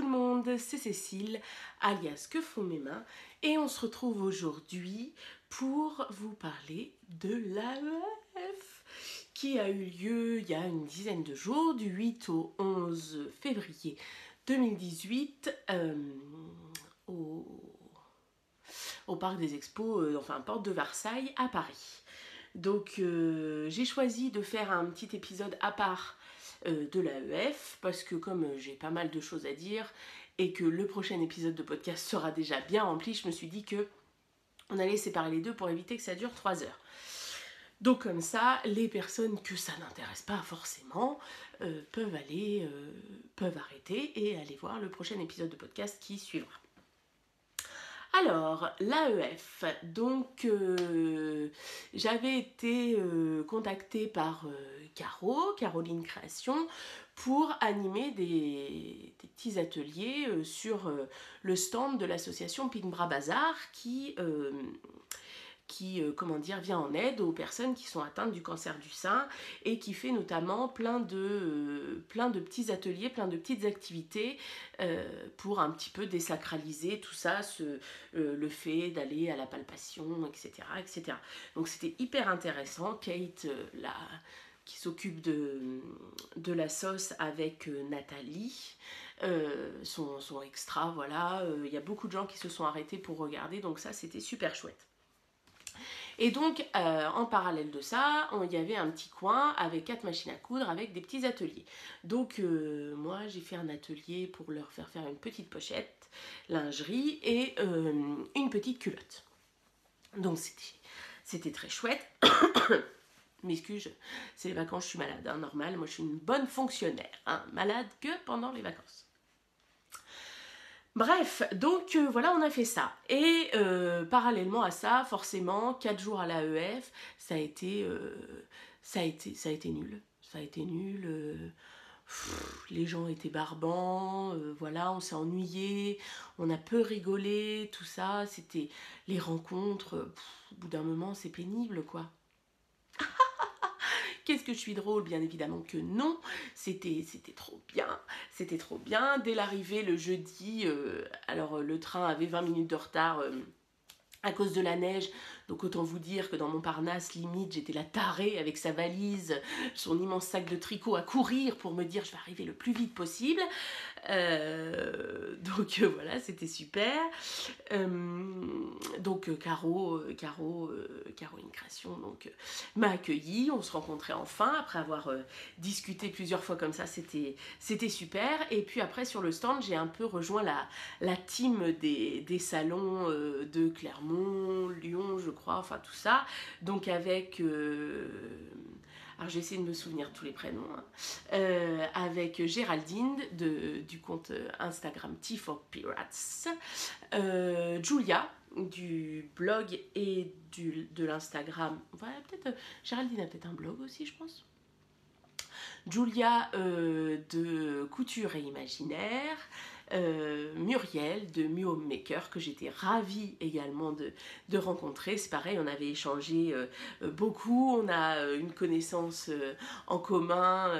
le monde, c'est Cécile, alias Que font mes mains, et on se retrouve aujourd'hui pour vous parler de l'AEF qui a eu lieu il y a une dizaine de jours, du 8 au 11 février 2018, au Parc des Expos, enfin Porte de Versailles à Paris. Donc j'ai choisi de faire un petit épisode à part de l'AEF parce que comme j'ai pas mal de choses à dire et que le prochain épisode de podcast sera déjà bien rempli, je me suis dit que on allait séparer les deux pour éviter que ça dure 3 heures. Donc comme ça, les personnes que ça n'intéresse pas forcément peuvent arrêter et aller voir le prochain épisode de podcast qui suivra. Alors, l'AEF, donc j'avais été contactée par Caroline Création, pour animer des petits ateliers sur le stand de l'association Pinbra Bazar qui vient en aide aux personnes qui sont atteintes du cancer du sein et qui fait notamment plein de petits ateliers, plein de petites activités pour un petit peu désacraliser tout ça, le fait d'aller à la palpation, etc. etc. Donc c'était hyper intéressant. Kate, qui s'occupe de la sauce avec Nathalie, son extra, voilà. Il y a beaucoup de gens qui se sont arrêtés pour regarder, donc ça c'était super chouette. Et donc, en parallèle de ça, il y avait un petit coin avec 4 machines à coudre, avec des petits ateliers. Donc, moi, j'ai fait un atelier pour leur faire une petite pochette, lingerie et une petite culotte. Donc, c'était très chouette. M'excuse, c'est les vacances, je suis malade, hein, normal. Moi, je suis une bonne fonctionnaire, hein, malade que pendant les vacances. Bref, donc voilà, on a fait ça. Et parallèlement à ça, forcément, 4 jours à l'AEF, ça a été nul. Ça a été nul. Les gens étaient barbants, voilà, on s'est ennuyé, on a peu rigolé, tout ça. C'était les rencontres, au bout d'un moment, c'est pénible, quoi. Qu'est-ce que je suis drôle? Bien évidemment que non. C'était trop bien. Dès l'arrivée le jeudi, alors le train avait 20 minutes de retard à cause de la neige. Donc autant vous dire que dans Montparnasse, limite, j'étais la tarée avec sa valise, son immense sac de tricot à courir pour me dire je vais arriver le plus vite possible. Donc voilà, c'était super. Donc Caroline Création m'a accueillie, on se rencontrait enfin après avoir discuté plusieurs fois comme ça, c'était super. Et puis après sur le stand, j'ai un peu rejoint la team des salons de Clermont, Lyon, je crois, enfin tout ça. Donc avec alors j'ai essayé de me souvenir tous les prénoms, hein. Avec Géraldine du compte Instagram T4Pirates, Julia du blog et de l'Instagram, voilà, peut-être Géraldine a peut-être un blog aussi, je pense. Julia de Couture et Imaginaire, Muriel de Mu Homemaker, que j'étais ravie également de rencontrer. C'est pareil, on avait échangé beaucoup, on a une connaissance en commun,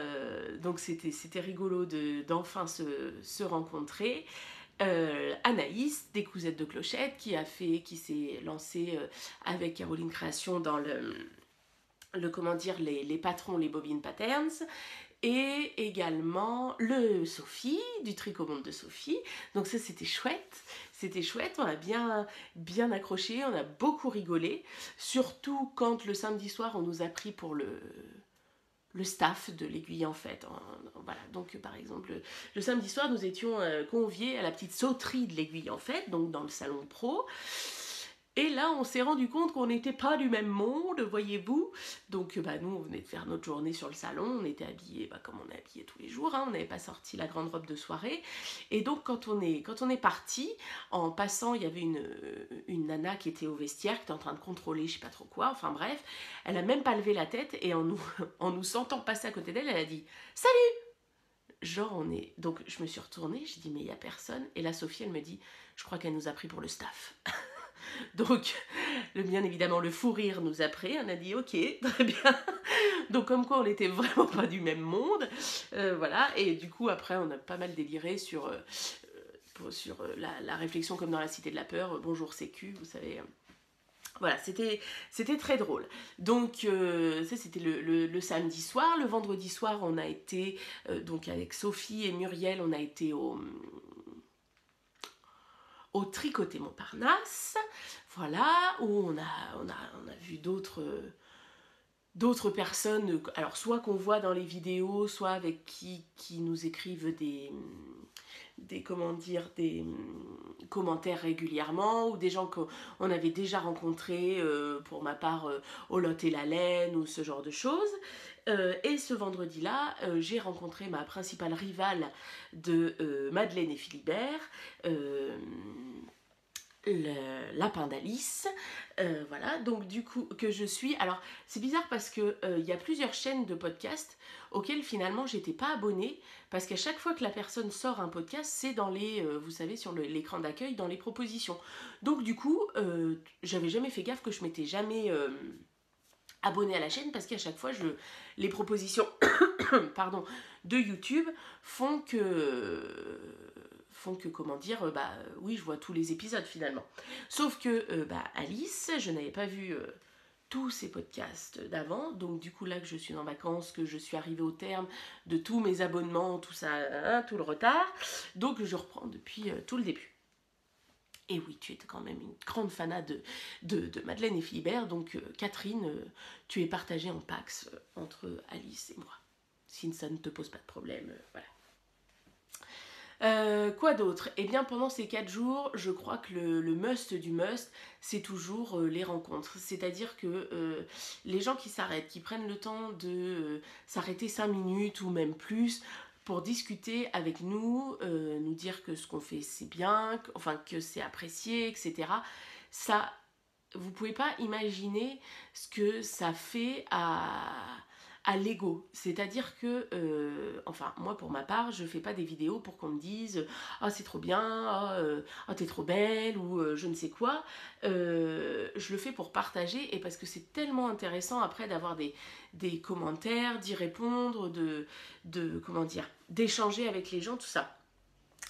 donc c'était rigolo d'enfin se rencontrer. Anaïs, des Cousettes de Clochette, qui s'est lancée avec Caroline Création dans les patrons, les bobines patterns, et également Sophie, du Tricot Monde de Sophie. Donc ça c'était chouette, on a bien accroché, on a beaucoup rigolé, surtout quand le samedi soir on nous a pris pour le staff de l'aiguille en fait. Voilà, donc par exemple le samedi soir nous étions conviés à la petite sauterie de l'aiguille en fait, donc dans le salon pro. Et là, on s'est rendu compte qu'on n'était pas du même monde, voyez-vous. Donc, nous, on venait de faire notre journée sur le salon. On était habillés comme on est habillés tous les jours. Hein, on n'avait pas sorti la grande robe de soirée. Et donc, quand on est parti, en passant, il y avait une nana qui était au vestiaire, qui était en train de contrôler je sais pas trop quoi. Enfin bref, elle n'a même pas levé la tête. Et en nous sentant passer à côté d'elle, elle a dit « Salut !» Genre, Donc, je me suis retournée, je dis « Mais il n'y a personne ?» Et là, Sophie, elle me dit « Je crois qu'elle nous a pris pour le staff. » Donc, bien évidemment, le fou rire nous a pris. On a dit, ok, très bien. Donc, comme quoi, on n'était vraiment pas du même monde. Voilà. Et du coup, après, on a pas mal déliré sur sur la réflexion comme dans la Cité de la Peur, bonjour sécu, vous savez. Voilà, c'était très drôle. Donc ça c'était le samedi soir. Le vendredi soir on a été, donc avec Sophie et Muriel, on a été au Tricoté Montparnasse, voilà, où on a vu d'autres personnes, alors soit qu'on voit dans les vidéos, soit avec qui nous écrivent des commentaires régulièrement, ou des gens qu'on avait déjà rencontrés, pour ma part, au Lot et la Laine, ou ce genre de choses. Et ce vendredi-là, j'ai rencontré ma principale rivale de Madeleine et Philibert, le lapin d'Alice, voilà, donc du coup que je suis, alors c'est bizarre parce que il y a plusieurs chaînes de podcasts auxquelles finalement j'étais pas abonnée, parce qu'à chaque fois que la personne sort un podcast, c'est dans les, vous savez, sur l'écran d'accueil, dans les propositions, donc du coup j'avais jamais fait gaffe que je m'étais jamais abonnée à la chaîne, parce qu'à chaque fois les propositions pardon, de YouTube font que comment dire, oui, je vois tous les épisodes finalement. Sauf que Alice, je n'avais pas vu tous ces podcasts d'avant, donc du coup là que je suis en vacances, que je suis arrivée au terme de tous mes abonnements, tout ça, hein, tout le retard, donc je reprends depuis tout le début. Et oui, tu es quand même une grande fanat de Madeleine et Philibert, donc Catherine, tu es partagée en Pax entre Alice et moi. Si ça ne te pose pas de problème, voilà. Quoi d'autre? Eh bien pendant ces 4 jours, je crois que le must du must, c'est toujours les rencontres. C'est-à-dire que les gens qui s'arrêtent, qui prennent le temps de s'arrêter 5 minutes ou même plus pour discuter avec nous, nous dire que ce qu'on fait c'est bien, que c'est apprécié, etc. Ça, vous pouvez pas imaginer ce que ça fait à l'ego. C'est-à-dire que, moi pour ma part, je fais pas des vidéos pour qu'on me dise ah c'est trop bien, ah t'es trop belle, ou je ne sais quoi. Je le fais pour partager, et parce que c'est tellement intéressant après d'avoir des commentaires, d'y répondre, comment dire, d'échanger avec les gens, tout ça.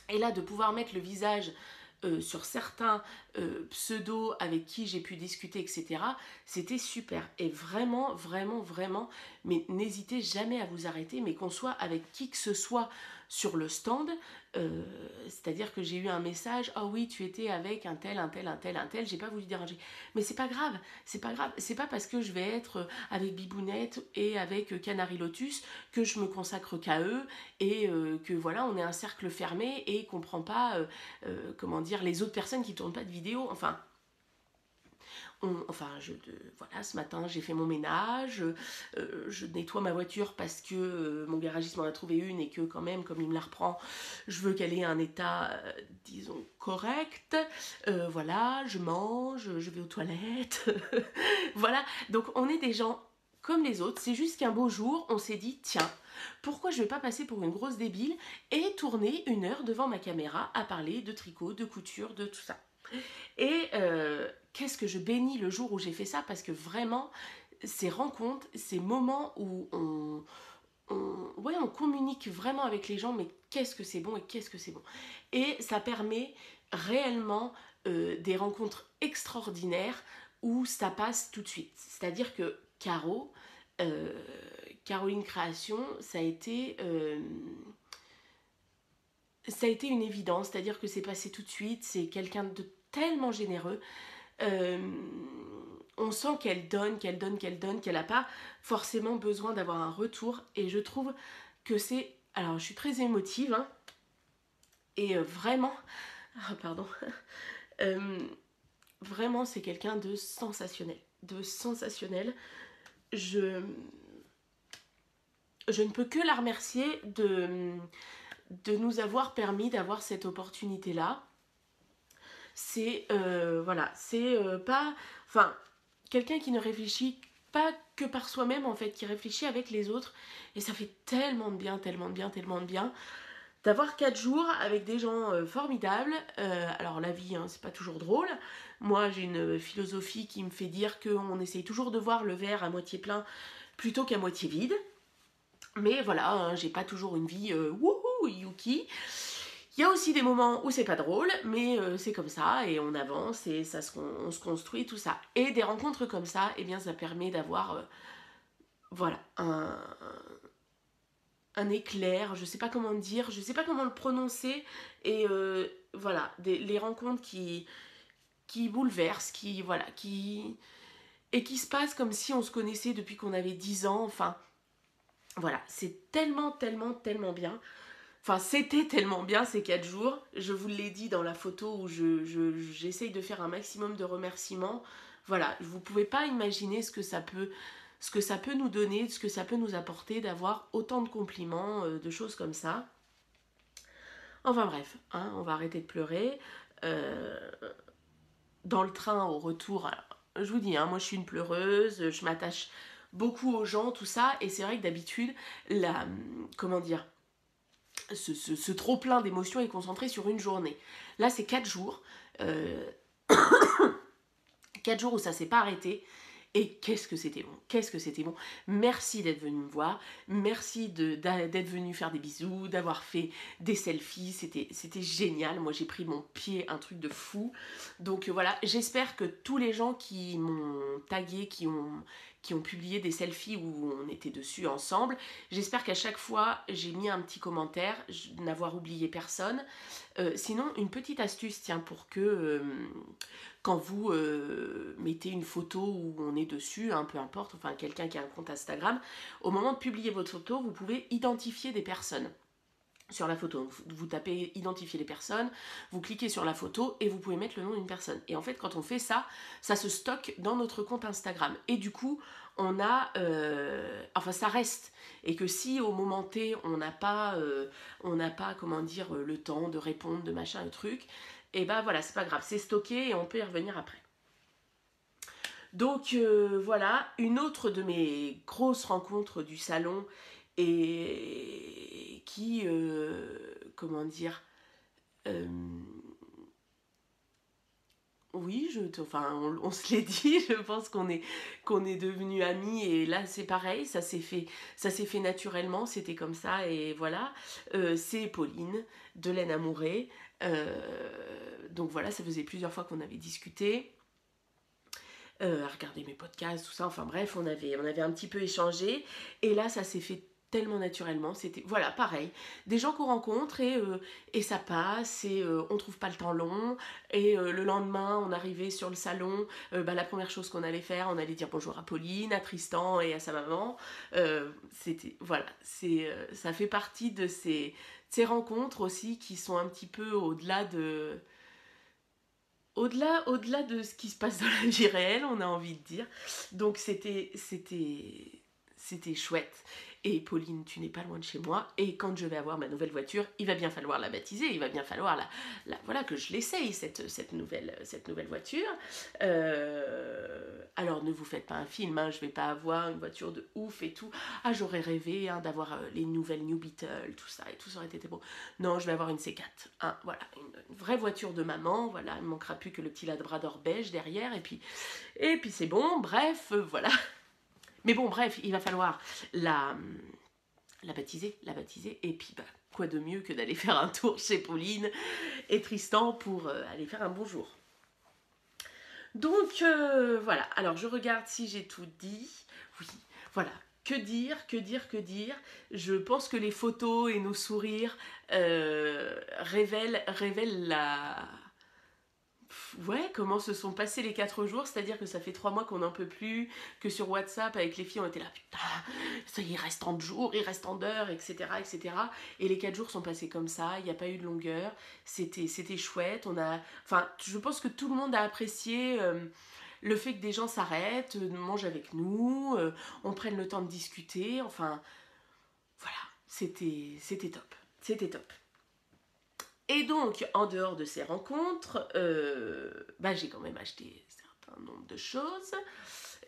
Et là, de pouvoir mettre le visage sur certains pseudos avec qui j'ai pu discuter, etc., c'était super. Et vraiment, vraiment, vraiment, mais n'hésitez jamais à vous arrêter, mais qu'on soit avec qui que ce soit sur le stand, c'est-à-dire que j'ai eu un message, ah oui, tu étais avec un tel, j'ai pas voulu déranger. Mais c'est pas grave, c'est pas grave, c'est pas parce que je vais être avec Bibounette et avec Canary Lotus que je me consacre qu'à eux, et que voilà, on est un cercle fermé et qu'on prend pas, comment dire, les autres personnes qui tournent pas de vidéos, voilà, ce matin j'ai fait mon ménage, je nettoie ma voiture parce que mon garagiste m'en a trouvé une, et que quand même, comme il me la reprend, je veux qu'elle ait un état, disons, correct. Voilà, je mange, je vais aux toilettes. Voilà, donc on est des gens comme les autres, c'est juste qu'un beau jour, on s'est dit, tiens, pourquoi je vais pas passer pour une grosse débile et tourner 1 heure devant ma caméra à parler de tricot, de couture, de tout ça. Et qu'est-ce que je bénis le jour où j'ai fait ça, parce que vraiment, ces rencontres, ces moments où on communique vraiment avec les gens, mais qu'est-ce que c'est bon et qu'est-ce que c'est bon. Et ça permet réellement des rencontres extraordinaires où ça passe tout de suite. C'est-à-dire que Caroline Création, ça a été une évidence, c'est-à-dire que c'est passé tout de suite, c'est quelqu'un de tellement généreux, on sent qu'elle donne, qu'elle n'a pas forcément besoin d'avoir un retour, et je trouve que c'est, alors je suis très émotive, hein, et vraiment, pardon, vraiment c'est quelqu'un de sensationnel, je ne peux que la remercier de nous avoir permis d'avoir cette opportunité-là. C'est, voilà, c'est pas... Enfin, quelqu'un qui ne réfléchit pas que par soi-même, en fait, qui réfléchit avec les autres. Et ça fait tellement de bien, d'avoir 4 jours avec des gens formidables. Alors, la vie, hein, c'est pas toujours drôle. Moi, j'ai une philosophie qui me fait dire qu'on essaye toujours de voir le verre à moitié plein plutôt qu'à moitié vide. Mais voilà, hein, j'ai pas toujours une vie wouhou, yuki. Il y a aussi des moments où c'est pas drôle, mais c'est comme ça, et on avance, et on se construit, tout ça. Et des rencontres comme ça, eh bien ça permet d'avoir, voilà, un éclair, je sais pas comment dire, je sais pas comment le prononcer, et voilà, les rencontres qui bouleversent, voilà, et qui se passent comme si on se connaissait depuis qu'on avait 10 ans, enfin, voilà, c'est tellement, tellement, tellement bien. Enfin, c'était tellement bien ces 4 jours. Je vous l'ai dit dans la photo où j'essaye de faire un maximum de remerciements. Voilà, vous ne pouvez pas imaginer ce que ça peut nous donner, ce que ça peut nous apporter d'avoir autant de compliments, de choses comme ça. Enfin bref, hein, on va arrêter de pleurer. Euh, Dans le train au retour, alors, je vous dis, hein, moi je suis une pleureuse, je m'attache beaucoup aux gens, tout ça. Et c'est vrai que d'habitude, comment dire, ce trop-plein d'émotions est concentré sur une journée. Là, c'est 4 jours. Euh, 4 jours où ça s'est pas arrêté. Et qu'est-ce que c'était bon, qu'est-ce que c'était bon. Merci d'être venu me voir, merci d'être venu faire des bisous, d'avoir fait des selfies, c'était génial. Moi j'ai pris mon pied, un truc de fou. Donc voilà, j'espère que tous les gens qui m'ont tagué, qui ont publié des selfies où on était dessus ensemble, j'espère qu'à chaque fois j'ai mis un petit commentaire, n'avoir oublié personne. Sinon, une petite astuce, tiens, pour que quand vous mettez une photo où on est dessus, hein, peu importe, enfin quelqu'un qui a un compte Instagram, au moment de publier votre photo, vous pouvez identifier des personnes sur la photo. Vous tapez identifier les personnes, vous cliquez sur la photo et vous pouvez mettre le nom d'une personne. Et en fait, quand on fait ça, ça se stocke dans notre compte Instagram. Et du coup, on a... enfin, ça reste. Et que si au moment T, on n'a pas, comment dire, le temps de répondre, de machin, le truc, et ben voilà, c'est pas grave, c'est stocké et on peut y revenir après. Donc voilà, une autre de mes grosses rencontres du salon et qui, comment dire, euh, oui, enfin, on se l'est dit, je pense qu'on est devenus amis et là c'est pareil, ça s'est fait naturellement, c'était comme ça et voilà. C'est Pauline de Laine Amourée. Donc voilà, ça faisait plusieurs fois qu'on avait discuté. À regarder mes podcasts, tout ça, enfin bref, on avait un petit peu échangé, et là ça s'est fait tellement naturellement, c'était, voilà, pareil, des gens qu'on rencontre, et ça passe, et on trouve pas le temps long, et le lendemain, on arrivait sur le salon, la première chose qu'on allait faire, on allait dire bonjour à Pauline, à Tristan et à sa maman, c'était, voilà, ça fait partie de ces rencontres aussi qui sont un petit peu au-delà de ce qui se passe dans la vie réelle, on a envie de dire. Donc c'était chouette. Et Pauline, tu n'es pas loin de chez moi. Et quand je vais avoir ma nouvelle voiture, il va bien falloir la baptiser. Il va bien falloir voilà, que je l'essaye, cette nouvelle voiture. Alors ne vous faites pas un film, hein, je ne vais pas avoir une voiture de ouf et tout. Ah, j'aurais rêvé, hein, d'avoir les nouvelles New Beetle, tout ça, et tout ça aurait été beau. Non, je vais avoir une C4. Hein, voilà, une vraie voiture de maman. Voilà, il ne manquera plus que le petit labrador beige derrière. Et puis c'est bon, bref, voilà. Mais bon, bref, il va falloir la baptiser. Et puis, quoi de mieux que d'aller faire un tour chez Pauline et Tristan pour aller faire un bonjour. Donc, voilà. Alors, je regarde si j'ai tout dit. Oui, voilà. Que dire. Je pense que les photos et nos sourires révèlent ouais, comment se sont passés les 4 jours, c'est-à-dire que ça fait 3 mois qu'on n'en peut plus, que sur WhatsApp, avec les filles, on était là, putain, ça y est, il reste tant de jours, il reste tant d'heures, etc., etc. Et les 4 jours sont passés comme ça, il n'y a pas eu de longueur, c'était chouette, enfin, je pense que tout le monde a apprécié le fait que des gens s'arrêtent, mangent avec nous, on prenne le temps de discuter, enfin, voilà, c'était top. Et donc, en dehors de ces rencontres, j'ai quand même acheté un certain nombre de choses.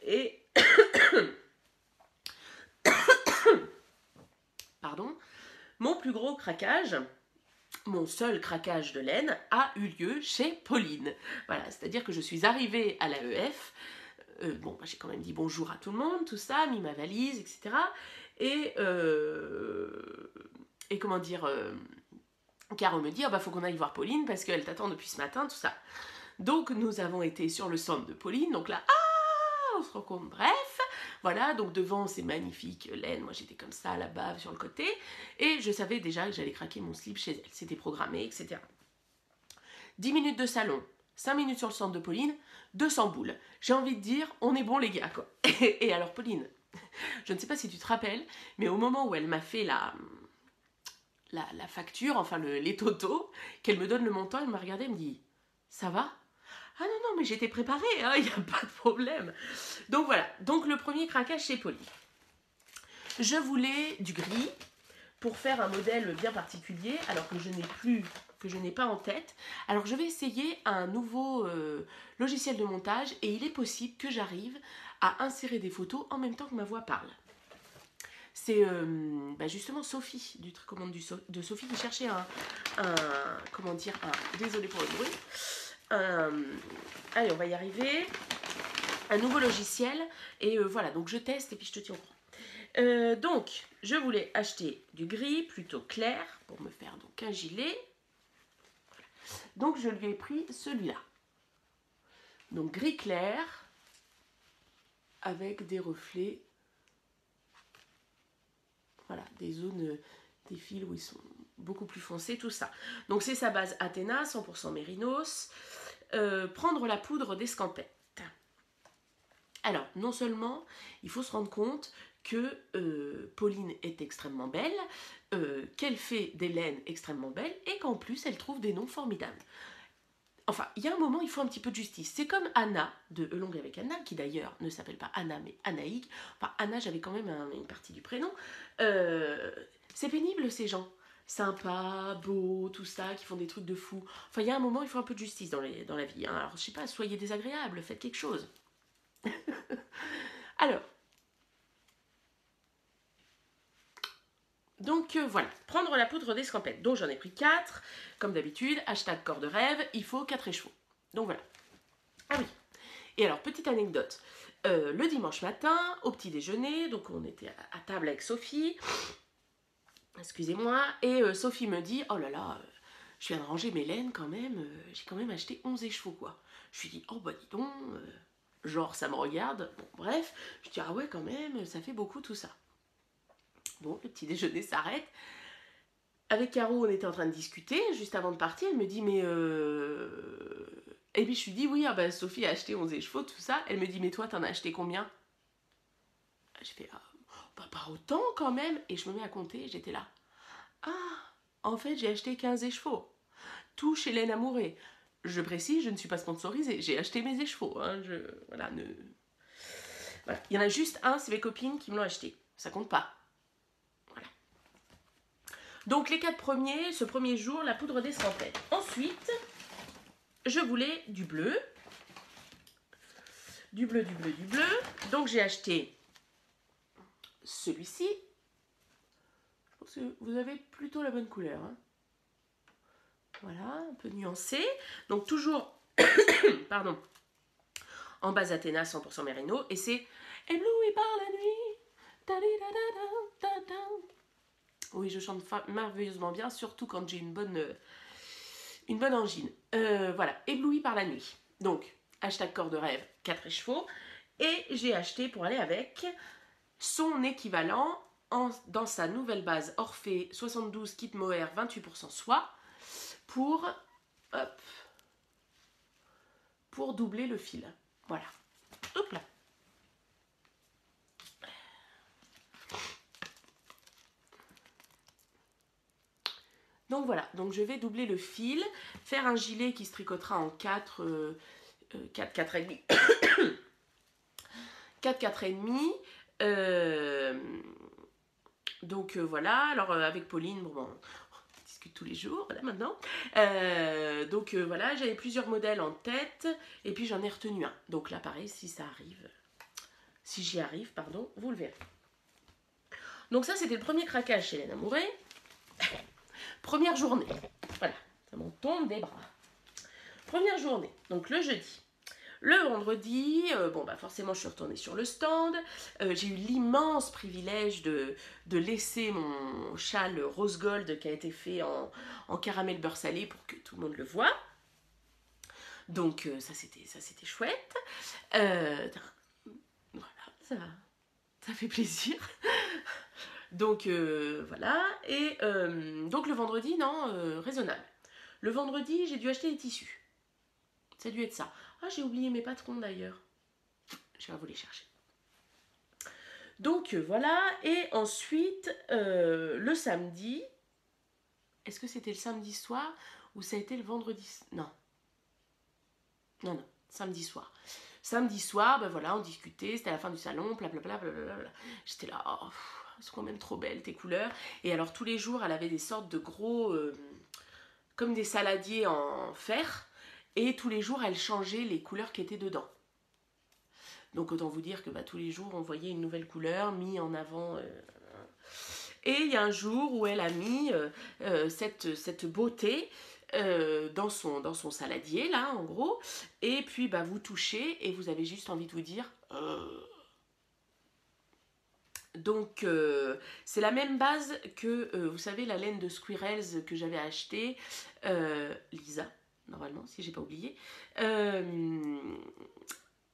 Et, pardon, mon plus gros craquage, mon seul craquage de laine, a eu lieu chez Pauline. Voilà, c'est-à-dire que je suis arrivée à l'AEF. J'ai quand même dit bonjour à tout le monde, tout ça, mis ma valise, etc. Et comment dire... Caro me dit, ah bah faut qu'on aille voir Pauline parce qu'elle t'attend depuis ce matin, tout ça. Donc nous avons été sur le stand de Pauline, donc là, on se rencontre, bref, voilà, donc devant ces magnifiques laines, moi j'étais comme ça, la bave sur le côté, et je savais déjà que j'allais craquer mon slip chez elle, c'était programmé, etc. 10 minutes de salon, 5 minutes sur le stand de Pauline, 200 boules. J'ai envie de dire, on est bon les gars, quoi. Et alors Pauline, je ne sais pas si tu te rappelles, mais au moment où elle m'a fait la facture, enfin les totaux, qu'elle me donne le montant, elle m'a regardé, elle me dit, ça va? Ah non, non, mais j'étais préparée, hein, il n'y a pas de problème. Donc voilà, donc le premier craquage chez Pauline. Je voulais du gris pour faire un modèle bien particulier, alors que je n'ai pas en tête. Alors je vais essayer un nouveau logiciel de montage et il est possible que j'arrive à insérer des photos en même temps que ma voix parle. C'est justement Sophie, du Tricomonde de Sophie, qui cherchait désolé pour le bruit, allez, on va y arriver, un nouveau logiciel, et voilà, donc je teste et puis je te tiens au courant. Donc, je voulais acheter du gris plutôt clair pour me faire donc un gilet. Donc, je lui ai pris celui-là. Donc, gris clair avec des reflets. Voilà, des zones, des fils où ils sont beaucoup plus foncés, tout ça. Donc, c'est sa base Athéna, 100% mérinos. Prendre la poudre d'escampette. Alors, non seulement, il faut se rendre compte que Pauline est extrêmement belle, qu'elle fait des laines extrêmement belles, et qu'en plus, elle trouve des noms formidables. Enfin, il y a un moment, il faut un petit peu de justice. C'est comme Anna, de Elong avec Anna, qui d'ailleurs ne s'appelle pas Anna, mais Anaïg. Enfin, Anna, j'avais quand même une partie du prénom. C'est pénible, ces gens. Sympas, beaux, tout ça, qui font des trucs de fou. Enfin, il y a un moment, il faut un peu de justice dans la vie. Hein. Alors, je sais pas, soyez désagréables, faites quelque chose. Alors, donc voilà, prendre la poudre d'escampette. Donc j'en ai pris 4, comme d'habitude, hashtag corps de rêve, il faut 4 échevaux. Donc voilà. Ah oui. Et alors, petite anecdote. Le dimanche matin, au petit déjeuner, donc on était à table avec Sophie, excusez-moi, et Sophie me dit, oh là là, je viens de ranger mes laines quand même, j'ai quand même acheté 11 échevaux quoi. Je lui dis, oh bah dis donc, genre ça me regarde, bon bref, je dis, ah ouais quand même, ça fait beaucoup tout ça. Bon, le petit déjeuner s'arrête. Avec Caro, on était en train de discuter, juste avant de partir, elle me dit, mais... Et puis je lui dis, oui, ah bah, Sophie a acheté 11 chevaux, tout ça. Elle me dit, mais toi, t'en as acheté combien? Je fais, bah, pas autant quand même. Et je me mets à compter, j'étais là. Ah, en fait, j'ai acheté 15 échevaux. Tout chez Laine Amouré. Je précise, je ne suis pas sponsorisée, j'ai acheté mes échevaux. Hein, voilà. Il y en a juste un, c'est mes copines qui me l'ont acheté. Ça compte pas. Donc les 4 premiers, ce premier jour, la poudre d'escampette. Ensuite, je voulais du bleu. Du bleu, du bleu, du bleu. Donc j'ai acheté celui-ci. Je pense que vous avez plutôt la bonne couleur. Hein. Voilà, un peu nuancé. Donc toujours, pardon, en base Athéna, 100% mérino. Et c'est ébloui par la nuit. Oui, je chante merveilleusement bien, surtout quand j'ai une bonne angine. Voilà, ébloui par la nuit. Donc, hashtag corps de rêve, 4 échevaux. Et j'ai acheté pour aller avec son équivalent dans sa nouvelle base Orphée 72 kit mohair 28% soie pour doubler le fil. Voilà. Hop là. Donc voilà, donc je vais doubler le fil, faire un gilet qui se tricotera en 4, 4,5. 4,5. Donc voilà, alors avec Pauline, bon, on discute tous les jours, là maintenant. Donc voilà, j'avais plusieurs modèles en tête, et puis j'en ai retenu un. Donc là, pareil, si j'y arrive, pardon, vous le verrez. Donc ça, c'était le premier craquage chez Laine Amouré. Première journée, voilà, ça m'en tombe des bras. Première journée, donc le jeudi. Le vendredi, bon bah forcément je suis retournée sur le stand. J'ai eu l'immense privilège de laisser mon châle rose gold qui a été fait en caramel beurre salé pour que tout le monde le voie. Donc ça c'était chouette. Voilà, ça fait plaisir. Donc voilà, et donc le vendredi, non, raisonnable. Le vendredi, j'ai dû acheter des tissus. Ça a dû être ça. Ah, j'ai oublié mes patrons d'ailleurs. Je vais vous les chercher. Donc voilà, et ensuite, le samedi, est-ce que c'était le samedi soir ou ça a été le vendredi? Non. Non, samedi soir. Samedi soir, ben voilà, on discutait, c'était à la fin du salon, blablabla, blablabla. J'étais là, oh, elles sont quand même trop belles tes couleurs. Et alors tous les jours, elle avait des sortes de gros, comme des saladiers en fer, et tous les jours, elle changeait les couleurs qui étaient dedans. Donc autant vous dire que bah, tous les jours, on voyait une nouvelle couleur mise en avant. Et il y a un jour où elle a mis cette beauté dans son saladier, là, en gros. Et puis, bah, vous touchez et vous avez juste envie de vous dire... Donc, c'est la même base que, vous savez, la laine de Squirrels que j'avais achetée. Lisa, normalement, si j'ai pas oublié.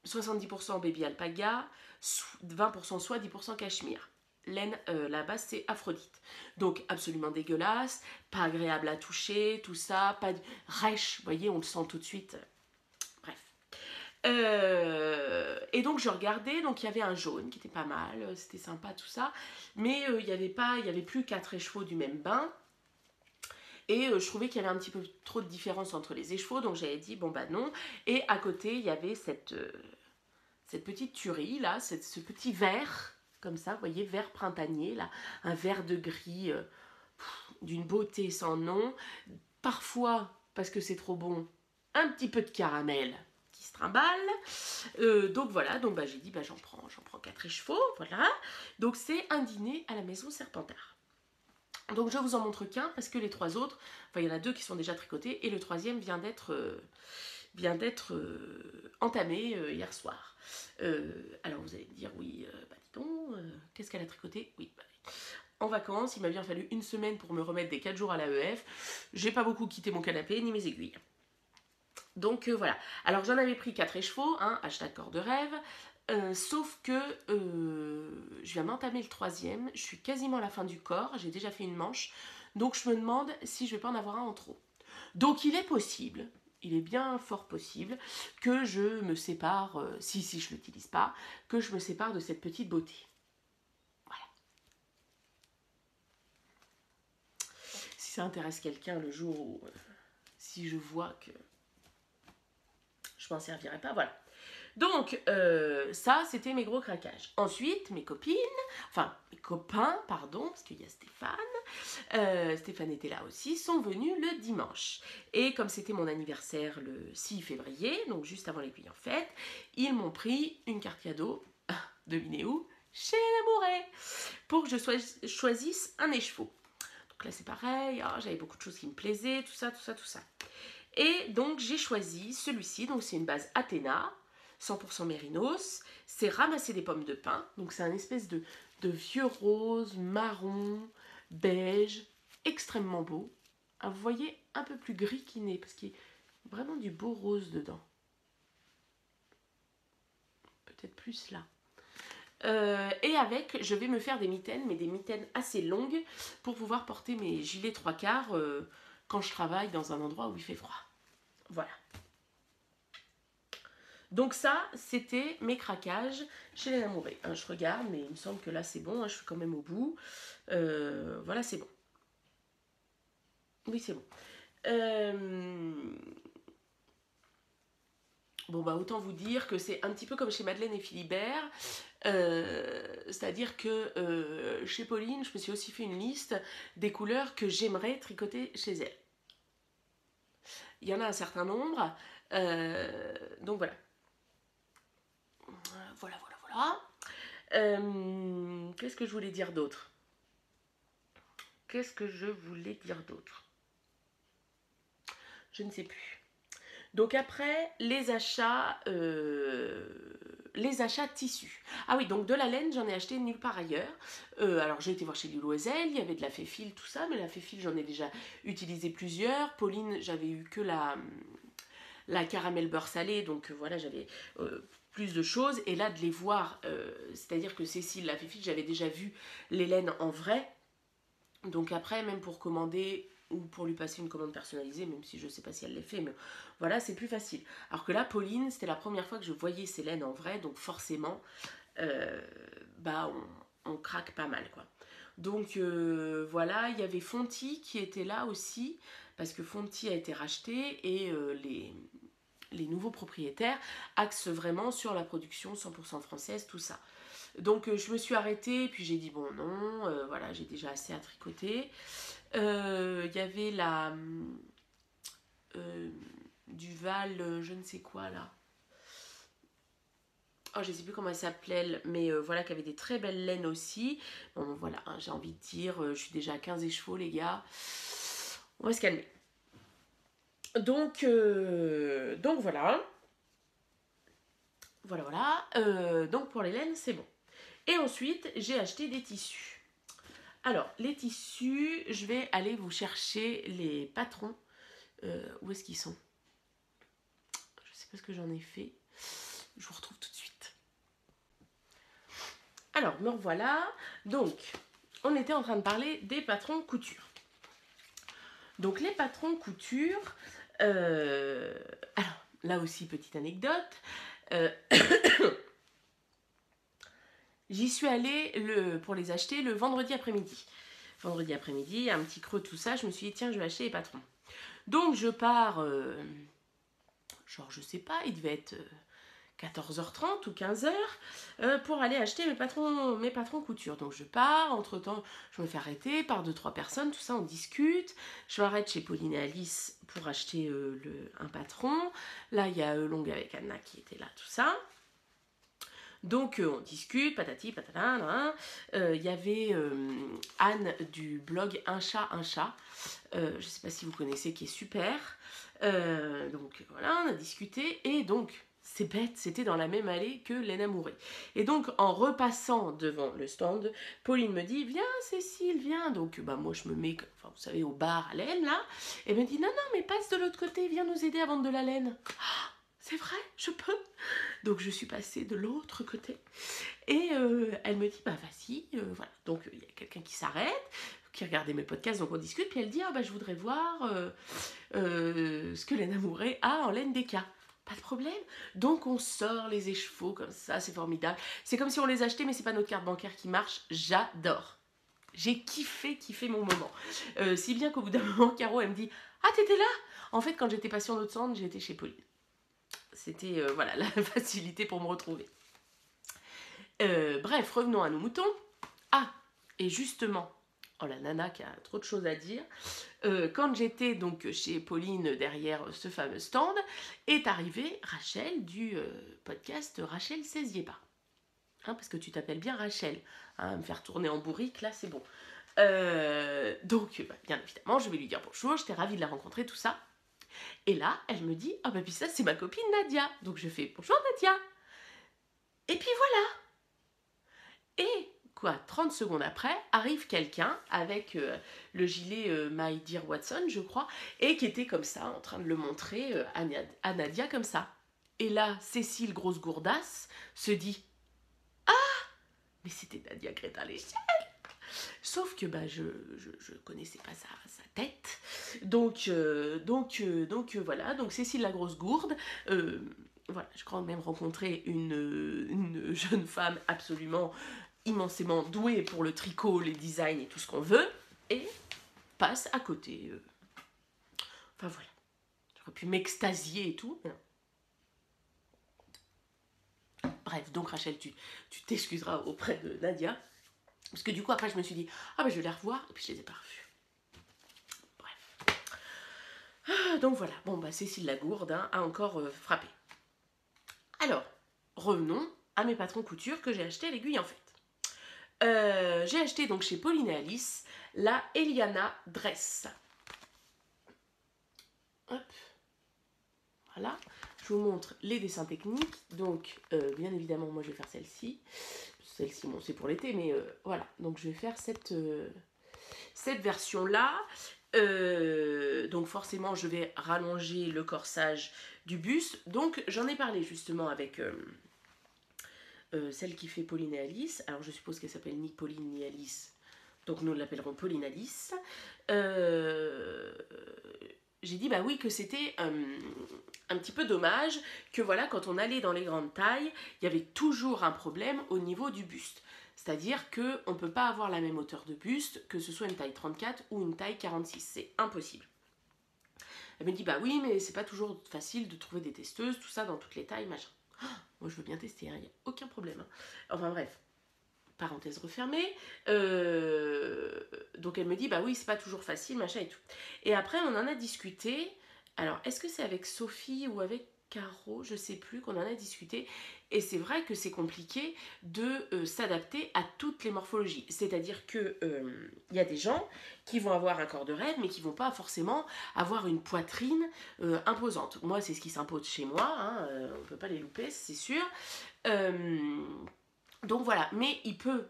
70% baby alpaga, 20% soie, 10% cachemire. Laine, la base c'est Aphrodite. Donc absolument dégueulasse, pas agréable à toucher, tout ça, pas rêche, vous voyez, on le sent tout de suite. Bref. Et donc je regardais, donc il y avait un jaune qui était pas mal, c'était sympa tout ça, mais il n'y avait plus 4 écheveaux du même bain. Et je trouvais qu'il y avait un petit peu trop de différence entre les écheveaux, donc j'avais dit bon bah non. Et à côté, il y avait cette petite tuerie là, ce petit vert, comme ça, vous voyez, vert printanier là, un vert de gris d'une beauté sans nom. Parfois, parce que c'est trop bon, un petit peu de caramel qui se trimballe. Donc voilà, donc bah, j'ai dit bah, j'en prends 4 écheveaux, voilà. Donc c'est un dîner à la maison Serpentard. Donc je vous en montre qu'un parce que les 3 autres, enfin il y en a 2 qui sont déjà tricotés et le 3e vient d'être entamé hier soir. Alors vous allez me dire oui, bah dis donc, qu'est-ce qu'elle a tricoté? Oui, bah, en vacances, il m'a bien fallu une semaine pour me remettre des 4 jours à l'AEF. J'ai pas beaucoup quitté mon canapé ni mes aiguilles. Donc voilà. Alors j'en avais pris 4 écheveaux, hein, hashtag corps de rêve. Sauf que je viens d'entamer le 3e, je suis quasiment à la fin du corps, j'ai déjà fait une manche, donc je me demande si je vais pas en avoir un en trop. Donc il est possible, il est bien fort possible que je me sépare, si je ne l'utilise pas, que je me sépare de cette petite beauté. Voilà. Si ça intéresse quelqu'un le jour où, si je vois que je m'en servirai pas, voilà. Donc, ça, c'était mes gros craquages. Ensuite, mes copines, enfin, mes copains, pardon, parce qu'il y a Stéphane, Stéphane était là aussi, sont venus le dimanche. Et comme c'était mon anniversaire le 6 février, donc juste avant l'aiguille en fête, ils m'ont pris une carte cadeau, devinez où? Chez Lamouret, pour que je choisisse un écheveau. Donc là, c'est pareil, oh, j'avais beaucoup de choses qui me plaisaient, tout ça. Et donc, j'ai choisi celui-ci, donc c'est une base Athéna, 100% mérinos, c'est ramasser des pommes de pin, donc c'est un espèce de vieux rose, marron, beige, extrêmement beau. Ah, vous voyez, un peu plus gris qu'iné, parce qu'il y a vraiment du beau rose dedans. Peut-être plus là. Et avec, je vais me faire des mitaines, mais des mitaines assez longues, pour pouvoir porter mes gilets 3/4 quand je travaille dans un endroit où il fait froid. Voilà. Donc ça, c'était mes craquages chez les Lamoureux. Je regarde, mais il me semble que là, c'est bon. Je suis quand même au bout. Voilà, c'est bon. Oui, c'est bon. Bon, bah, autant vous dire que c'est un petit peu comme chez Madeleine et Philibert. C'est-à-dire que chez Pauline, je me suis aussi fait une liste des couleurs que j'aimerais tricoter chez elle. Il y en a un certain nombre. Donc voilà. Voilà. Qu'est-ce que je voulais dire d'autre? Je ne sais plus. Donc après, les achats tissus. Ah oui, donc de la laine, j'en ai acheté nulle part ailleurs. Alors j'ai été voir chez Lilo Oisel, il y avait de la Féfil, tout ça, mais la Féfil, j'en ai déjà utilisé plusieurs. Pauline, j'avais eu que la caramel beurre salé, donc voilà, j'avais plus de choses. Et là, de les voir, c'est-à-dire que Cécile, la Féfil, j'avais déjà vu les laines en vrai. Donc après, même pour commander ou pour lui passer une commande personnalisée, même si je ne sais pas si elle l'a fait, mais voilà, c'est plus facile. Alors que là, Pauline, c'était la première fois que je voyais ces laines en vrai, donc forcément, bah on craque pas mal, quoi. Donc voilà, il y avait Fonty qui était là aussi, parce que Fonty a été racheté et les nouveaux propriétaires axent vraiment sur la production 100% française, tout ça. Donc je me suis arrêtée, puis j'ai dit bon non, voilà, j'ai déjà assez à tricoter. Il y avait Duval, je ne sais quoi là. Oh, je ne sais plus comment elle s'appelait, mais voilà, qui avait des très belles laines aussi. Bon, voilà, hein, j'ai envie de dire, je suis déjà à 15 écheveaux, les gars. On va se calmer. Donc voilà. Voilà. Donc pour les laines, c'est bon. Et ensuite, j'ai acheté des tissus. Alors, les tissus, je vais aller vous chercher les patrons. Où est-ce qu'ils sont? Je ne sais pas ce que j'en ai fait. Je vous retrouve tout de suite. Alors, me revoilà. Donc, on était en train de parler des patrons couture. Donc, les patrons couture... alors, là aussi, petite anecdote. J'y suis allée pour les acheter le vendredi après-midi. Vendredi après-midi, un petit creux, tout ça. Je me suis dit, tiens, je vais acheter les patrons. Donc, je pars... genre, je sais pas, il devait être 14h30 ou 15h pour aller acheter mes patrons couture. Donc je pars, entre-temps, je me fais arrêter par 2-3 personnes, tout ça, on discute. Je m'arrête chez Pauline et Alice pour acheter un patron. Là, il y a Longue avec Anna qui était là, tout ça. Donc on discute, patati patata. Il y avait Anne du blog Un chat. Je ne sais pas si vous connaissez, qui est super. Donc voilà, on a discuté et donc c'est bête, c'était dans la même allée que Léna Mouret. Et donc en repassant devant le stand, Pauline me dit viens Cécile, viens. Donc bah moi je me mets, enfin vous savez, au bar à laine là, et elle me dit non mais passe de l'autre côté, viens nous aider à vendre de la laine. Ah, c'est vrai, je peux. Donc je suis passée de l'autre côté et elle me dit bah vas-y, voilà. Donc il y a quelqu'un qui s'arrête, qui regardait mes podcasts, donc on discute, puis elle dit ah bah je voudrais voir ce que Léna Mouret a en laine DK. Pas de problème. Donc on sort les écheveaux comme ça, c'est formidable. C'est comme si on les achetait, mais c'est pas notre carte bancaire qui marche. J'adore. J'ai kiffé mon moment. Si bien qu'au bout d'un moment, Caro, elle me dit ah t'étais là. En fait, quand j'étais pas sur notre centre, j'étais chez Pauline. C'était voilà la facilité pour me retrouver. Bref, revenons à nos moutons. Ah, et justement, oh la nana qui a trop de choses à dire. Quand j'étais donc chez Pauline derrière ce fameux stand, est arrivée Rachel du podcast Rachel Saisiez pas. Hein, parce que tu t'appelles bien Rachel. Hein, me faire tourner en bourrique, là c'est bon. Donc, bah, bien évidemment, je vais lui dire bonjour, j'étais ravie de la rencontrer, tout ça. Et là, elle me dit, ah bah puis ça c'est ma copine Nadia. Donc je fais bonjour Nadia. Et puis voilà. Et quoi, 30 secondes après, arrive quelqu'un avec le gilet My Dear Watson, je crois, et qui était comme ça, en train de le montrer à Nadia comme ça. Et là, Cécile, grosse gourdasse, se dit « Ah, mais c'était Nadia Greta l'échelle !» Sauf que bah, je connaissais pas sa tête. Donc voilà, donc Cécile la grosse gourde, voilà, je crois même rencontrer une jeune femme absolument immensément douée pour le tricot, les designs et tout ce qu'on veut, et passe à côté. Enfin voilà, j'aurais pu m'extasier et tout. Mais non. Bref, donc Rachel, tu t'excuseras auprès de Nadia. Parce que du coup, après, je me suis dit, ah ben je vais la revoir, et puis je les ai pas revus. Bref. Ah, donc voilà, bon bah Cécile Lagourde a encore frappé. Alors, revenons à mes patrons couture que j'ai acheté à l'Aiguille en fait. J'ai acheté donc chez Pauline et Alice la Eliana Dress. Hop. là, je vous montre les dessins techniques. Donc, bien évidemment, moi, je vais faire celle-ci. Celle-ci, bon, c'est pour l'été, mais voilà. Donc, je vais faire cette version-là. Donc, forcément, je vais rallonger le corsage du buste. Donc, j'en ai parlé justement avec celle qui fait Pauline et Alice. Alors, je suppose qu'elle s'appelle ni Pauline ni Alice. Donc, nous l'appellerons Pauline Alice. J'ai dit bah oui que c'était un petit peu dommage que voilà quand on allait dans les grandes tailles il y avait toujours un problème au niveau du buste, c'est-à-dire que on peut pas avoir la même hauteur de buste que ce soit une taille 34 ou une taille 46, c'est impossible. Elle me dit bah oui mais c'est pas toujours facile de trouver des testeuses tout ça dans toutes les tailles machin. Moi je veux bien tester, il n'y a aucun problème hein. Enfin bref, parenthèse refermée. Donc elle me dit bah oui c'est pas toujours facile machin et tout. Et après on en a discuté. Alors est-ce que c'est avec Sophie ou avec Caro, je sais plus, qu'on en a discuté. Et c'est vrai que c'est compliqué de s'adapter à toutes les morphologies. C'est-à-dire que y a des gens qui vont avoir un corps de rêve mais qui vont pas forcément avoir une poitrine imposante. Moi c'est ce qui s'impose chez moi, hein, on peut pas les louper c'est sûr. Donc voilà, mais il peut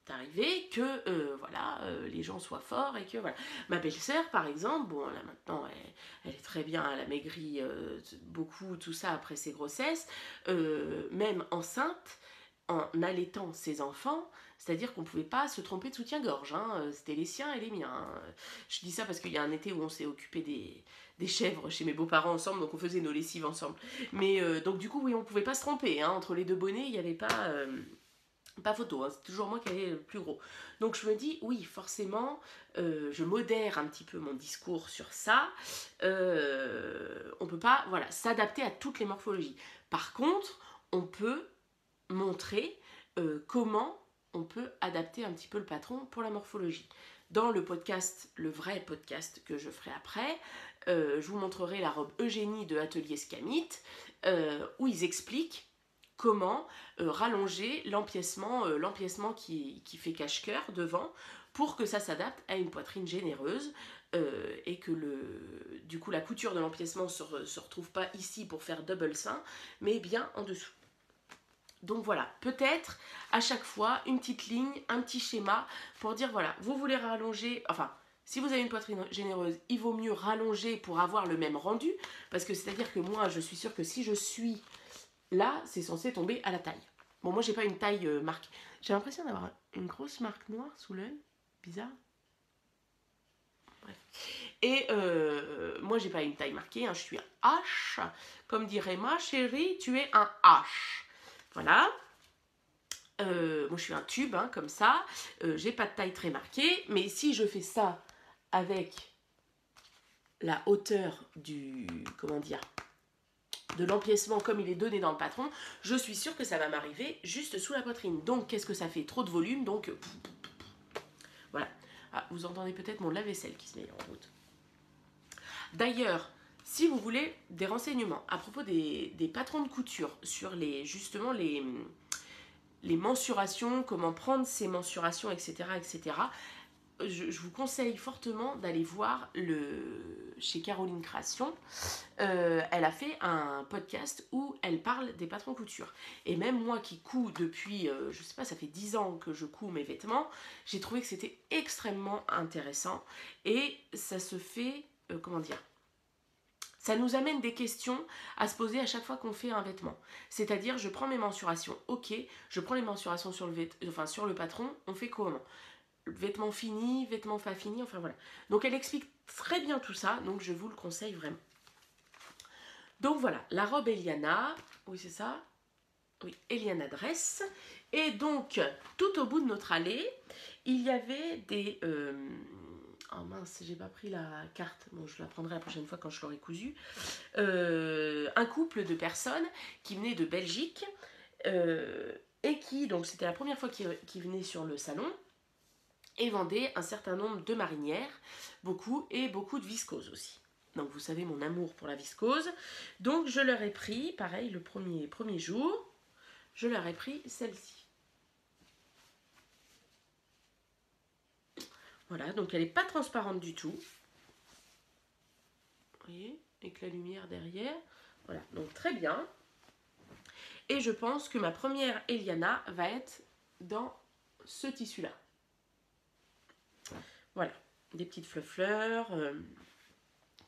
arriver que voilà, les gens soient forts et que voilà. Ma belle-sœur par exemple, bon là maintenant elle est très bien, elle a maigri beaucoup tout ça après ses grossesses, même enceinte, en allaitant ses enfants, c'est-à-dire qu'on ne pouvait pas se tromper de soutien-gorge, hein, c'était les siens et les miens. Hein. Je dis ça parce qu'il y a un été où on s'est occupé des chèvres chez mes beaux-parents ensemble, donc on faisait nos lessives ensemble. Mais donc du coup oui on ne pouvait pas se tromper, hein, entre les deux bonnets il n'y avait pas photo, hein, c'est toujours moi qui avais le plus gros. Donc je me dis, oui, forcément, je modère un petit peu mon discours sur ça. On ne peut pas voilà, s'adapter à toutes les morphologies. Par contre, on peut montrer comment on peut adapter un petit peu le patron pour la morphologie. Dans le podcast, le vrai podcast que je ferai après, je vous montrerai la robe Eugénie de Atelier Scamit, où ils expliquent comment rallonger l'empiècement qui fait cache-cœur devant pour que ça s'adapte à une poitrine généreuse et que du coup la couture de l'empiècement se retrouve pas ici pour faire double sein mais bien en dessous. Donc voilà, peut-être à chaque fois une petite ligne, un petit schéma pour dire voilà, vous voulez rallonger, enfin si vous avez une poitrine généreuse, il vaut mieux rallonger pour avoir le même rendu parce que c'est-à-dire que moi je suis sûre que si je suis là, c'est censé tomber à la taille. Bon, moi, j'ai pas une taille marquée. J'ai l'impression d'avoir une grosse marque noire sous l'œil. Bizarre. Bref. Et moi, j'ai pas une taille marquée. Hein. Je suis un H. Comme dirait ma chérie, tu es un H. Voilà. Moi, je suis un tube, hein, comme ça. J'ai pas de taille très marquée. Mais si je fais ça avec la hauteur du... Comment dire, de l'empiècement comme il est donné dans le patron, je suis sûre que ça va m'arriver juste sous la poitrine. Donc, qu'est-ce que ça fait? Trop de volume, donc... voilà. Ah, vous entendez peut-être mon lave-vaisselle qui se met en route. D'ailleurs, si vous voulez des renseignements à propos des patrons de couture sur justement les mensurations, comment prendre ces mensurations, etc., etc., je vous conseille fortement d'aller voir chez Caroline Création. Elle a fait un podcast où elle parle des patrons couture. Et même moi qui couds depuis, je sais pas, ça fait 10 ans que je couds mes vêtements, j'ai trouvé que c'était extrêmement intéressant. Et ça se fait, comment dire, ça nous amène des questions à se poser à chaque fois qu'on fait un vêtement. C'est-à-dire, je prends mes mensurations, ok, je prends les mensurations sur le patron, on fait comment? Vêtements finis, vêtements pas finis, enfin voilà. Donc elle explique très bien tout ça, donc je vous le conseille vraiment. Donc voilà, la robe Eliana, oui c'est ça, oui, Eliana Dress. Et donc, tout au bout de notre allée, il y avait des... Oh mince, j'ai pas pris la carte, bon je la prendrai la prochaine fois quand je l'aurai cousue. Un couple de personnes qui venaient de Belgique et qui, donc c'était la première fois qu'ils venaient sur le salon, et vendait un certain nombre de marinières, beaucoup, et beaucoup de viscose aussi. Donc vous savez mon amour pour la viscose. Donc je leur ai pris, pareil, le premier jour, je leur ai pris celle-ci. Voilà, donc elle n'est pas transparente du tout. Vous voyez, avec la lumière derrière. Voilà, donc très bien. Et je pense que ma première Eliana va être dans ce tissu-là. Voilà, des petites fleurs,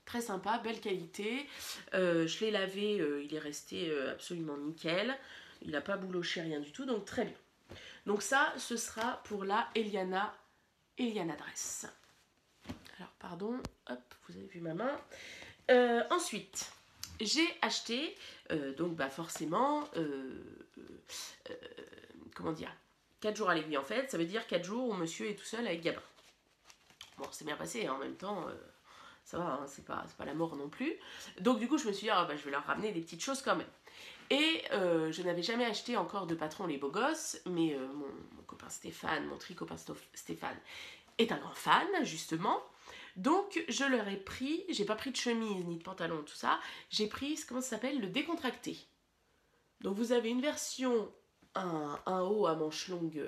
très sympa, belle qualité. Je l'ai lavé, il est resté absolument nickel. Il n'a pas bouloché, rien du tout, donc très bien. Donc ça, ce sera pour la Eliana Dress. Alors, pardon, hop, vous avez vu ma main. Ensuite, j'ai acheté, donc bah forcément, comment dire, 4 jours à l'aiguille en fait, ça veut dire 4 jours où monsieur est tout seul avec Gabin. Bon, c'est bien passé, hein, en même temps, ça va, hein, c'est pas la mort non plus. Donc du coup, je me suis dit, ah, bah, je vais leur ramener des petites choses quand même. Et je n'avais jamais acheté encore de patron les beaux gosses, mais mon copain Stéphane, mon tri-copain Stéphane, est un grand fan, justement. Donc je leur ai pris, j'ai pas pris de chemise ni de pantalon, tout ça, j'ai pris, comment ça s'appelle, le décontracté. Donc vous avez une version, un haut à manches longues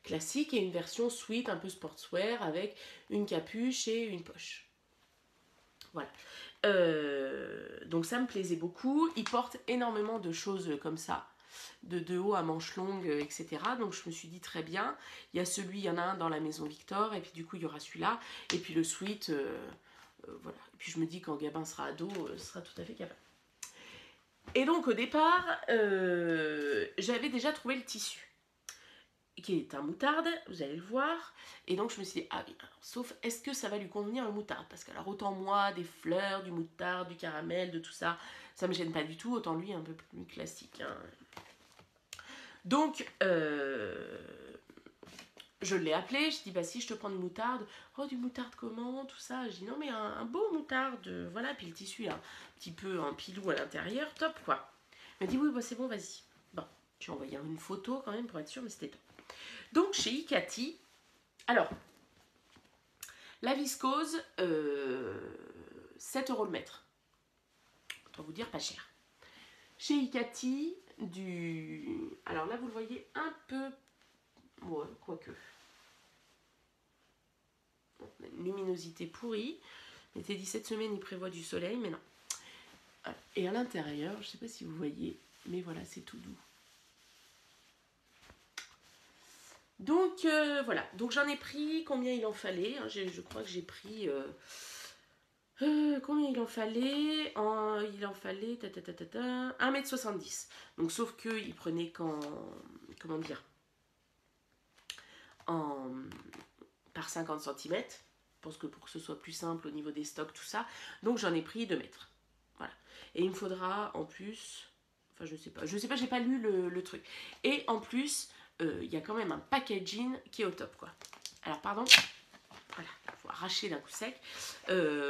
classique et une version sweat, un peu sportswear, avec une capuche et une poche. Voilà. Donc ça me plaisait beaucoup. Ils portent énormément de choses comme ça, de haut à manches longues, etc. Donc je me suis dit très bien. Il y en a un dans la maison Victor, et puis du coup il y aura celui-là. Et puis le sweat, voilà. Et puis je me dis quand Gabin sera ado, ce sera tout à fait Gabin. Et donc au départ, j'avais déjà trouvé le tissu, qui est un moutarde, vous allez le voir. Et donc je me suis dit, ah oui, alors, sauf est-ce que ça va lui convenir le moutarde? Parce que alors autant moi, des fleurs, du moutarde, du caramel, de tout ça, ça me gêne pas du tout, autant lui un peu plus classique. Hein. Donc, je l'ai appelé, je dis, bah si je te prends du moutarde, oh du moutarde comment, tout ça. Je dis, non mais un beau moutarde, voilà, puis le tissu là, un petit peu en pilou à l'intérieur, top quoi. Il m'a dit, oui, bah c'est bon, vas-y. Bon, j'ai envoyé une photo quand même pour être sûr, mais c'était top. Donc chez Icati, alors, la viscose, 7 € le mètre. Autant vous dire pas cher. Chez Icati, alors là, vous le voyez un peu... Ouais, quoique. Une luminosité pourrie. Il était 17 semaines, il prévoit du soleil, mais non. Et à l'intérieur, je ne sais pas si vous voyez, mais voilà, c'est tout doux. Donc voilà, donc j'en ai pris combien il en fallait, hein, je crois que j'ai pris combien il en fallait, il en fallait 1,70 m. Donc sauf que il prenait comment dire, par 50 cm, pour que ce soit plus simple au niveau des stocks, tout ça. Donc j'en ai pris 2 mètres. Voilà. Et il me faudra en plus, enfin je sais pas, j'ai pas lu le truc. Et en plus, il y a quand même un packaging qui est au top, quoi. Alors pardon, voilà, il faut arracher d'un coup sec.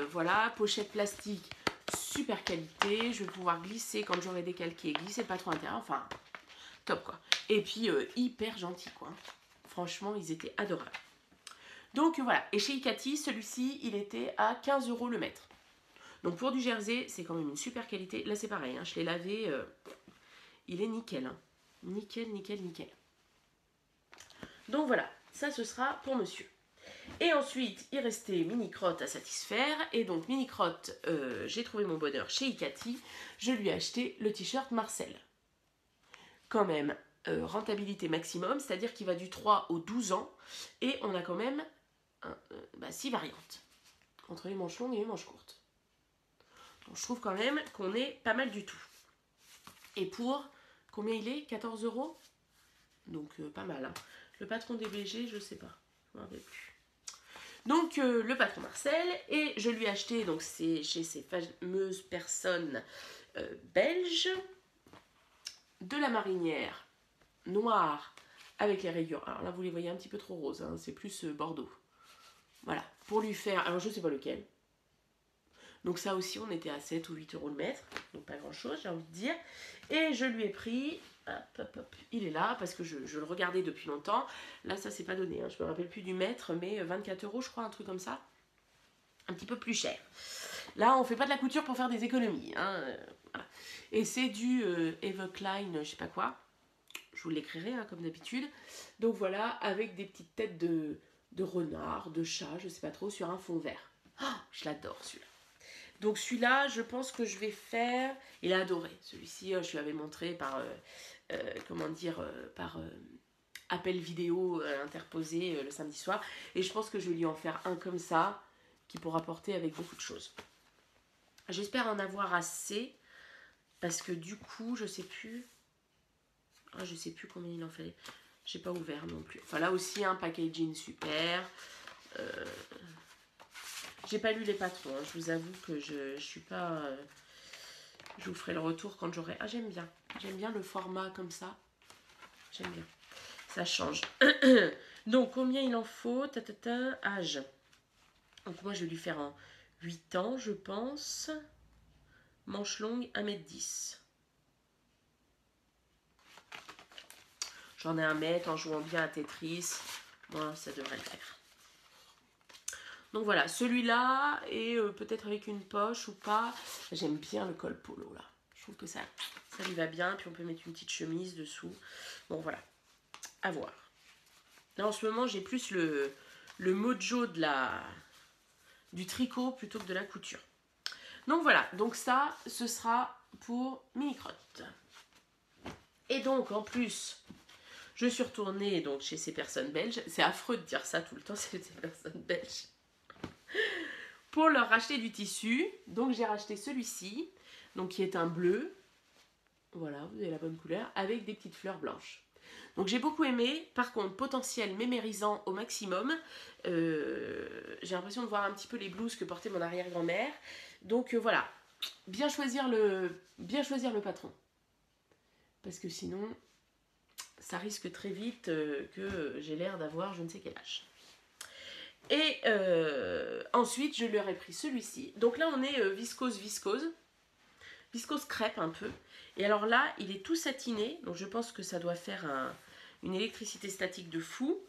Voilà, pochette plastique, super qualité. Je vais pouvoir glisser quand j'aurai décalqué, glisser pas trop à l'intérieur, enfin top quoi. Et puis hyper gentil quoi. Franchement, ils étaient adorables. Donc voilà, et chez Icati, celui-ci, il était à 15 € le mètre. Donc pour du jersey, c'est quand même une super qualité. Là c'est pareil, hein, je l'ai lavé, il est nickel. Hein. Nickel, nickel, nickel. Donc voilà, ça ce sera pour monsieur. Et ensuite, il restait Mini Crotte à satisfaire. Et donc Mini Crotte, j'ai trouvé mon bonheur chez Icati. Je lui ai acheté le t-shirt Marcel. Quand même, rentabilité maximum, c'est-à-dire qu'il va du 3 au 12 ans. Et on a quand même 6 variantes. Entre les manches longues et les manches courtes. Donc je trouve quand même qu'on est pas mal du tout. Et pour, combien il est? 14 €. Donc pas mal. Hein. Le patron des BG, je sais pas. Je ne me rappelle plus. Donc le patron Marcel, et je lui ai acheté, donc c'est chez ces fameuses personnes belges, de la marinière noire avec les rayures. Alors là vous les voyez un petit peu trop roses, hein, c'est plus bordeaux. Voilà, pour lui faire, alors je sais pas lequel. Donc ça aussi on était à 7 ou 8 € le mètre, donc pas grand chose j'ai envie de dire. Et je lui ai pris, hop, il est là parce que je le regardais depuis longtemps. Là ça c'est pas donné, hein, je me rappelle plus du mètre, mais 24 € je crois, un truc comme ça. Un petit peu plus cher. Là on fait pas de la couture pour faire des économies. Hein, voilà. Et c'est du Eva Klein, je sais pas quoi. Je vous l'écrirai hein, comme d'habitude. Donc voilà, avec des petites têtes de renard, de chat, je sais pas trop, sur un fond vert. Oh, je l'adore celui-là. Donc celui-là, je pense que je vais faire... Il a adoré. Celui-ci, je lui avais montré par... comment dire, par appel vidéo interposé le samedi soir. Et je pense que je vais lui en faire un comme ça, qui pourra porter avec beaucoup de choses. J'espère en avoir assez, parce que du coup, je sais plus... Ah, je sais plus combien il en fait. J'ai pas ouvert non plus. Enfin là aussi, un packaging super. J'ai pas lu les patrons. Hein. Je vous avoue que je suis pas... je vous ferai le retour quand j'aurai... Ah, j'aime bien. J'aime bien le format comme ça. J'aime bien. Ça change. Donc, combien il en faut? Âge. Donc, moi, je vais lui faire en 8 ans, je pense. Manche longue, 1m10. J'en ai 1 mètre en jouant bien à Tetris. Moi, ça devrait le faire. Donc voilà, celui-là, et peut-être avec une poche ou pas. J'aime bien le col polo, là. Je trouve que ça lui va bien. Puis on peut mettre une petite chemise dessous. Bon, voilà. À voir. Là, en ce moment, j'ai plus le mojo du tricot plutôt que de la couture. Donc voilà, donc ça, ce sera pour Mini-Crotte. Et donc, en plus, je suis retournée donc, chez ces personnes belges. C'est affreux de dire ça tout le temps, c'est ces personnes belges. Pour leur racheter du tissu. Donc, j'ai racheté celui-ci, donc qui est un bleu. Voilà, vous avez la bonne couleur, avec des petites fleurs blanches. Donc j'ai beaucoup aimé, par contre potentiel mémérisant au maximum. J'ai l'impression de voir un petit peu les blouses que portait mon arrière-grand-mère. Donc voilà, bien choisir le patron. Parce que sinon, ça risque très vite que j'ai l'air d'avoir je ne sais quel âge. Et ensuite, je leur ai pris celui-ci. Donc là, on est viscose crêpe un peu. Et alors là, il est tout satiné, donc je pense que ça doit faire une électricité statique de fou.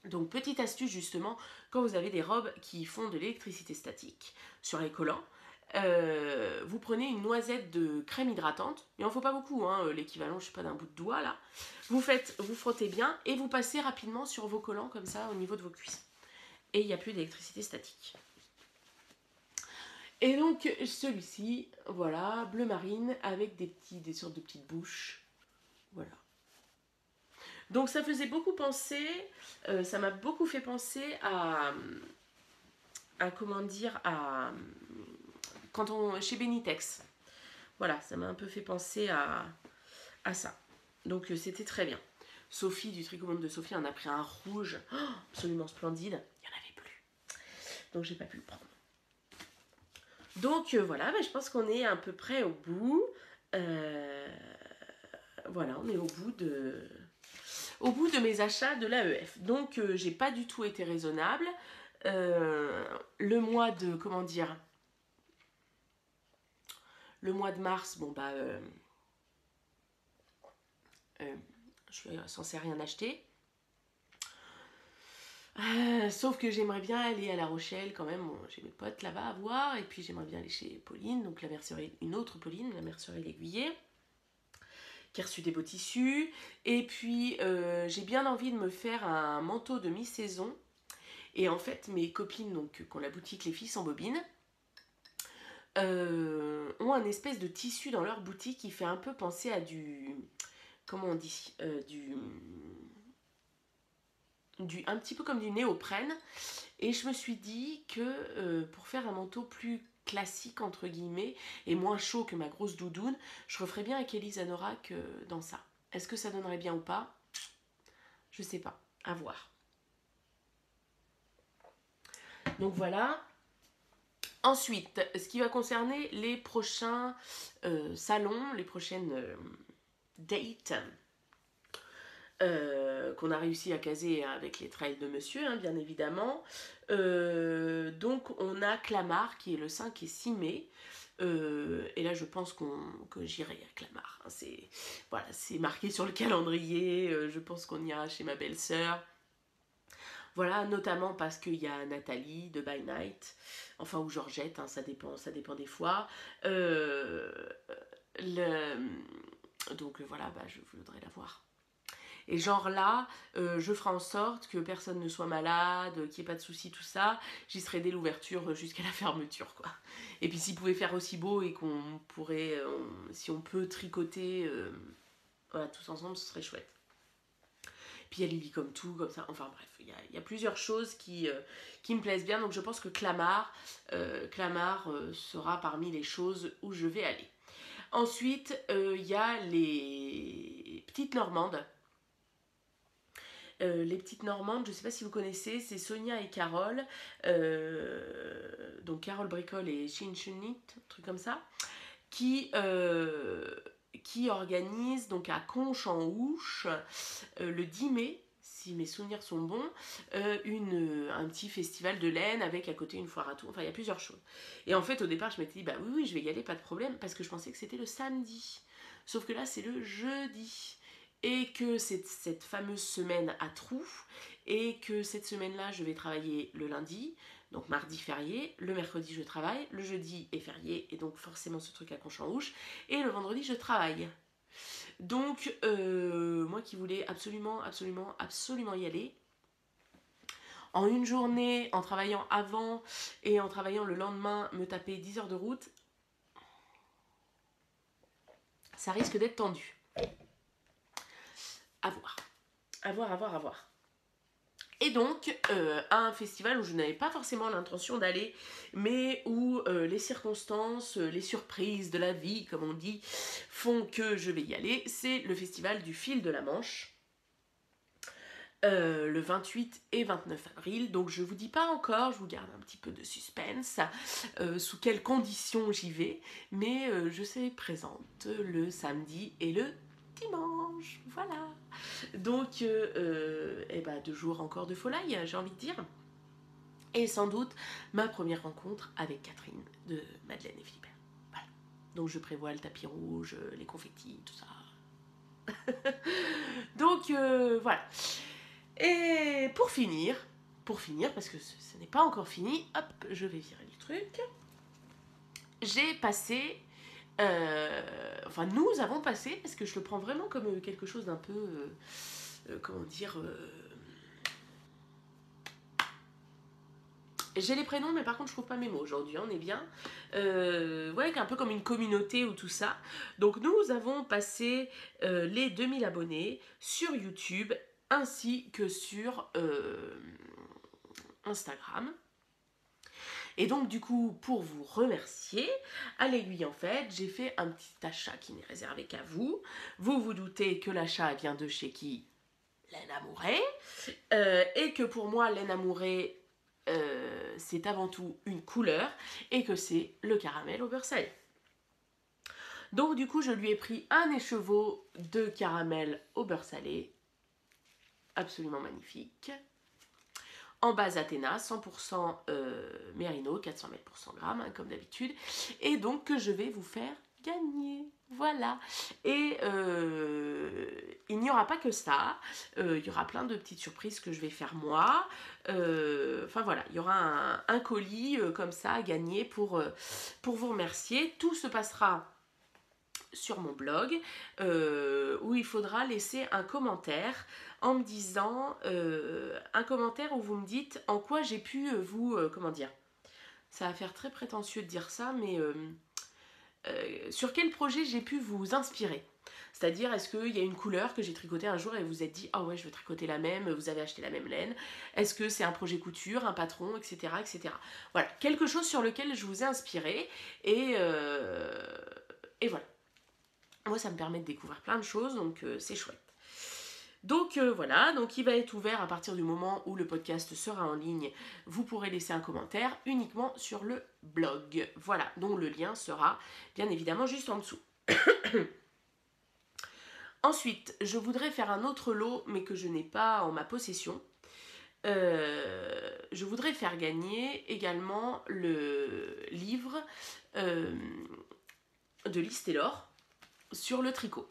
Donc petite astuce justement, quand vous avez des robes qui font de l'électricité statique sur les collants, vous prenez une noisette de crème hydratante, il n'en faut pas beaucoup, hein, l'équivalent je sais pas d'un bout de doigt là, vous frottez bien et vous passez rapidement sur vos collants comme ça au niveau de vos cuisses. Et il n'y a plus d'électricité statique. Et donc celui-ci, voilà, bleu marine avec des sortes de petites bouches. Voilà. Donc ça faisait beaucoup penser, ça m'a beaucoup fait penser à comment dire, chez Benitex. Voilà, ça m'a un peu fait penser à ça. Donc c'était très bien. Sophie, du Tricot Monde de Sophie, en a pris un rouge, absolument splendide. Il n'y en avait plus. Donc j'ai pas pu le prendre. Donc voilà, je pense qu'on est à peu près au bout. Voilà, on est au bout de mes achats de l'AEF. Donc j'ai pas du tout été raisonnable. Le mois de, comment dire, le mois de mars, bon bah, je suis censée rien acheter. Sauf que j'aimerais bien aller à La Rochelle quand même, bon, j'ai mes potes là-bas à voir, et puis j'aimerais bien aller chez Pauline, donc une autre Pauline, la mercerie L'Aiguillet, qui a reçu des beaux tissus, et puis j'ai bien envie de me faire un manteau de mi-saison, et en fait mes copines, donc qui ont la boutique Les Filles sans bobine, ont un espèce de tissu dans leur boutique qui fait un peu penser à du... Comment on dit un petit peu comme du néoprène. Et je me suis dit que pour faire un manteau plus classique entre guillemets et moins chaud que ma grosse doudoune, je referais bien avec Elisa Norak dans ça. Est-ce que ça donnerait bien ou pas? Je sais pas, à voir. Donc voilà. Ensuite, ce qui va concerner les prochains salons, les prochaines dates qu'on a réussi à caser avec les trails de monsieur, hein, bien évidemment. Donc on a Clamart qui est le 5 et 6 mai. Et là je pense que j'irai à Clamart. Hein, c'est marqué sur le calendrier. Je pense qu'on ira chez ma belle-sœur. Voilà, notamment parce qu'il y a Nathalie de By Night, enfin ou Georgette, hein, ça dépend des fois. Donc voilà, je voudrais la voir. Et genre là, je ferai en sorte que personne ne soit malade, qu'il n'y ait pas de soucis, tout ça. J'y serai dès l'ouverture jusqu'à la fermeture, quoi. Et puis s'il pouvait faire aussi beau et qu'on pourrait, si on peut tricoter, voilà, tous ensemble, ce serait chouette. Puis il y a Lily comme tout, comme ça. Enfin bref, il y a plusieurs choses qui me plaisent bien. Donc je pense que Clamart sera parmi les choses où je vais aller. Ensuite, il y a les petites Normandes. Les petites Normandes, je ne sais pas si vous connaissez, c'est Sonia et Carole. Donc Carole Bricole et Chinchunit, un truc comme ça. Qui organise donc à Conches-en-Ouche le 10 mai, si mes souvenirs sont bons, un petit festival de laine avec à côté une foire à tout. Enfin, il y a plusieurs choses. Et en fait, au départ, je m'étais dit, bah oui, je vais y aller, pas de problème, parce que je pensais que c'était le samedi. Sauf que là, c'est le jeudi. Et que c'est cette fameuse semaine à trous, et que cette semaine-là, je vais travailler le lundi, donc mardi férié, le mercredi je travaille, le jeudi est férié, et donc forcément ce truc à Conches-en-Ouche, et le vendredi je travaille. Donc, moi qui voulais absolument y aller, en une journée, en travaillant avant et en travaillant le lendemain, me taper 10 heures de route, ça risque d'être tendu. À voir. Et donc, à un festival où je n'avais pas forcément l'intention d'aller, mais où les circonstances, les surprises de la vie, comme on dit, font que je vais y aller, c'est le festival du Fil de la Manche, le 28 et 29 avril. Donc je vous dis pas encore, je vous garde un petit peu de suspense, sous quelles conditions j'y vais, mais je serai présente le samedi et le dimanche, voilà. Donc, 2 jours encore de folie, j'ai envie de dire. Et sans doute ma première rencontre avec Catherine de Madeleine et Philibert. Voilà. Donc je prévois le tapis rouge, les confettis, tout ça. Donc voilà. Et pour finir, parce que ce n'est pas encore fini, hop, je vais virer le truc. J'ai passé... nous avons passé, parce que je le prends vraiment comme quelque chose d'un peu... comment dire... J'ai les prénoms, mais par contre, je trouve pas mes mots aujourd'hui, on est bien. Ouais, un peu comme une communauté ou tout ça. Donc, nous avons passé les 2000 abonnés sur YouTube, ainsi que sur Instagram. Et donc, du coup, pour vous remercier, à l'aiguille, en fait, j'ai fait un petit achat qui n'est réservé qu'à vous. Vous vous doutez que l'achat vient de chez qui? Laine Amouret. Et que pour moi, Laine Amouret, c'est avant tout une couleur, et que c'est le caramel au beurre salé. Donc, du coup, je lui ai pris un écheveau de caramel au beurre salé, absolument magnifique. En base Athéna, 100% Merino, 400 ml pour 100 grammes, hein, comme d'habitude. Et donc, que je vais vous faire gagner. Voilà. Et il n'y aura pas que ça. Il y aura plein de petites surprises que je vais faire moi. Enfin voilà, il y aura un colis comme ça à gagner pour vous remercier. Tout se passera sur mon blog où il faudra laisser un commentaire en me disant un commentaire où vous me dites en quoi j'ai pu vous comment dire, ça va faire très prétentieux de dire ça, mais sur quel projet j'ai pu vous inspirer. C'est-à-dire, est-ce qu'il y a une couleur que j'ai tricotée un jour et vous vous êtes dit « Ah ouais, je veux tricoter la même », vous avez acheté la même laine. Est-ce que c'est un projet couture, un patron, etc. etc. Voilà, quelque chose sur lequel je vous ai inspiré et voilà. Moi, ça me permet de découvrir plein de choses, donc c'est chouette. Donc voilà, donc il va être ouvert à partir du moment où le podcast sera en ligne. Vous pourrez laisser un commentaire uniquement sur le blog. Voilà, dont le lien sera bien évidemment juste en dessous. Ensuite, je voudrais faire un autre lot, mais que je n'ai pas en ma possession. Je voudrais faire gagner également le livre de Lise Taylor sur le tricot.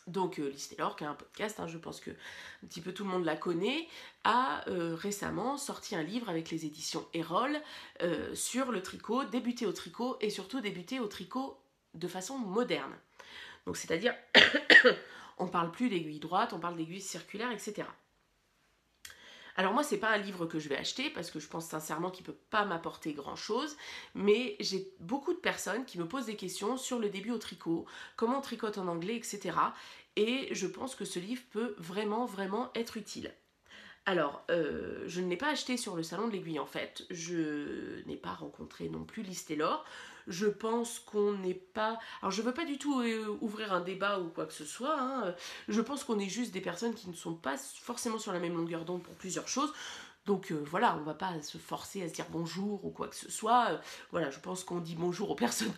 Donc Lise Taylor, qui a un podcast, hein, je pense que un petit peu tout le monde la connaît, a récemment sorti un livre avec les éditions Erol sur le tricot, débuter au tricot et surtout débuter au tricot de façon moderne. Donc c'est-à-dire On parle plus d'aiguille droite, on parle d'aiguille circulaire, etc. Alors moi, c'est pas un livre que je vais acheter parce que je pense sincèrement qu'il peut pas m'apporter grand chose, mais j'ai beaucoup de personnes qui me posent des questions sur le début au tricot, comment on tricote en anglais, etc. Et je pense que ce livre peut vraiment, vraiment être utile. Alors, je ne l'ai pas acheté sur le salon de l'aiguille en fait, je n'ai pas rencontré non plus Liz Taylor. Je pense qu'on n'est pas... Alors je ne veux pas du tout ouvrir un débat ou quoi que ce soit, hein. Je pense qu'on est juste des personnes qui ne sont pas forcément sur la même longueur d'onde pour plusieurs choses. Donc voilà, on ne va pas se forcer à se dire bonjour ou quoi que ce soit. Voilà, je pense qu'on dit bonjour aux personnes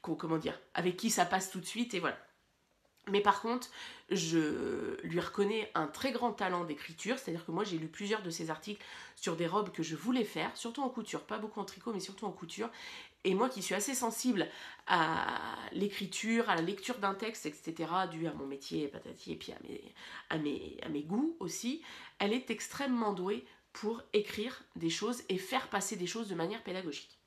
comment dire, avec qui ça passe tout de suite et voilà. Mais par contre, je lui reconnais un très grand talent d'écriture, c'est-à-dire que moi j'ai lu plusieurs de ses articles sur des robes que je voulais faire, surtout en couture, pas beaucoup en tricot, mais surtout en couture. Et moi qui suis assez sensible à l'écriture, à la lecture d'un texte, etc., dû à mon métier patati et puis à mes goûts aussi, elle est extrêmement douée pour écrire des choses et faire passer des choses de manière pédagogique.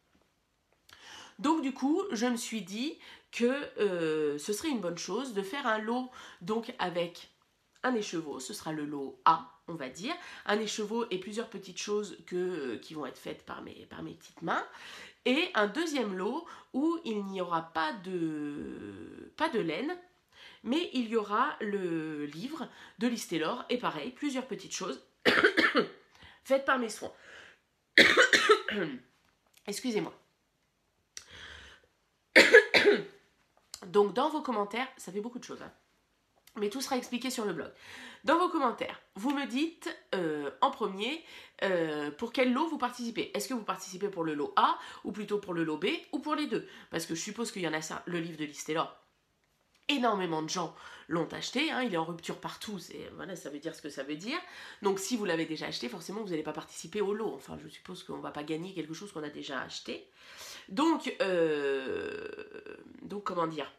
Donc du coup, je me suis dit que ce serait une bonne chose de faire un lot donc avec un écheveau, ce sera le lot A, on va dire, un écheveau et plusieurs petites choses qui vont être faites par mes petites mains, et un deuxième lot où il n'y aura pas de laine, mais il y aura le livre de Liz Taylor, et pareil, plusieurs petites choses faites par mes soins. Excusez-moi. Donc dans vos commentaires, ça fait beaucoup de choses, hein, mais tout sera expliqué sur le blog. Dans vos commentaires, vous me dites en premier pour quel lot vous participez. Est-ce que vous participez pour le lot A, ou plutôt pour le lot B, ou pour les deux? Parce que je suppose qu'il y en a ça, le livre de Liz Taylor. Énormément de gens l'ont acheté, hein, il est en rupture partout, voilà, ça veut dire ce que ça veut dire. Donc si vous l'avez déjà acheté, forcément vous n'allez pas participer au lot. Enfin, je suppose qu'on ne va pas gagner quelque chose qu'on a déjà acheté. Donc comment dire?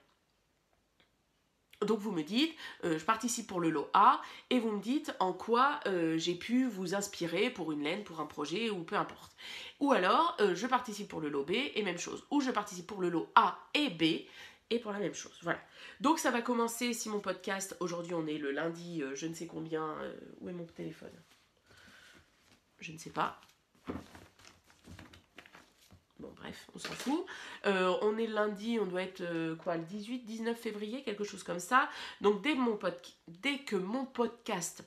Donc vous me dites, je participe pour le lot A, et vous me dites en quoi j'ai pu vous inspirer pour une laine, pour un projet, ou peu importe. Ou alors, je participe pour le lot B, et même chose. Ou je participe pour le lot A et B, et pour la même chose. Voilà. Donc ça va commencer, si mon podcast, aujourd'hui on est le lundi, je ne sais combien, où est mon téléphone? Je ne sais pas. Bon bref, on s'en fout. On est lundi, on doit être le 18, 19 février, quelque chose comme ça. Donc dès que mon podcast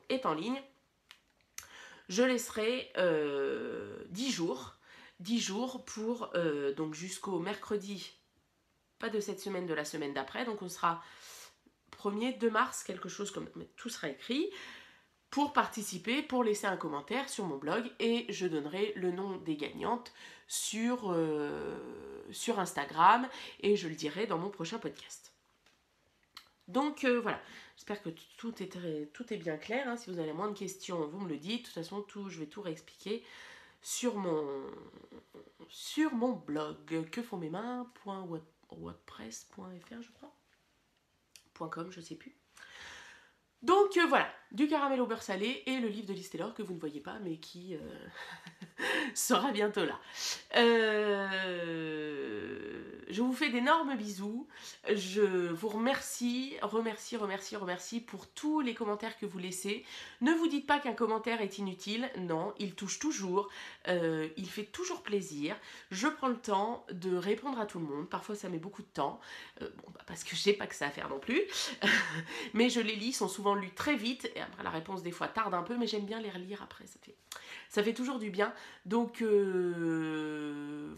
est en ligne, je laisserai 10 jours. 10 jours pour, donc jusqu'au mercredi, pas de cette semaine, de la semaine d'après. Donc on sera 1er, 2 mars, quelque chose comme... Mais tout sera écrit. Pour participer, pour laisser un commentaire sur mon blog, et je donnerai le nom des gagnantes sur Instagram, et je le dirai dans mon prochain podcast. Donc voilà, j'espère que tout est bien clair, hein. Si vous avez moins de questions, vous me le dites. De toute façon, je vais tout réexpliquer sur mon blog, quefontmesmains.wordpress.fr, je crois, .com, je sais plus. Donc voilà, du caramel au beurre salé et le livre de Liz Taylor que vous ne voyez pas, mais qui sera bientôt là. Je vous fais d'énormes bisous. Je vous remercie pour tous les commentaires que vous laissez. Ne vous dites pas qu'un commentaire est inutile. Non, il touche toujours. Il fait toujours plaisir. Je prends le temps de répondre à tout le monde. Parfois, ça met beaucoup de temps. Parce que je n'ai pas que ça à faire non plus. Mais je les lis, ils sont souvent lus très vite. Et après, la réponse, des fois, tarde un peu. Mais j'aime bien les relire après. Ça fait toujours du bien. Donc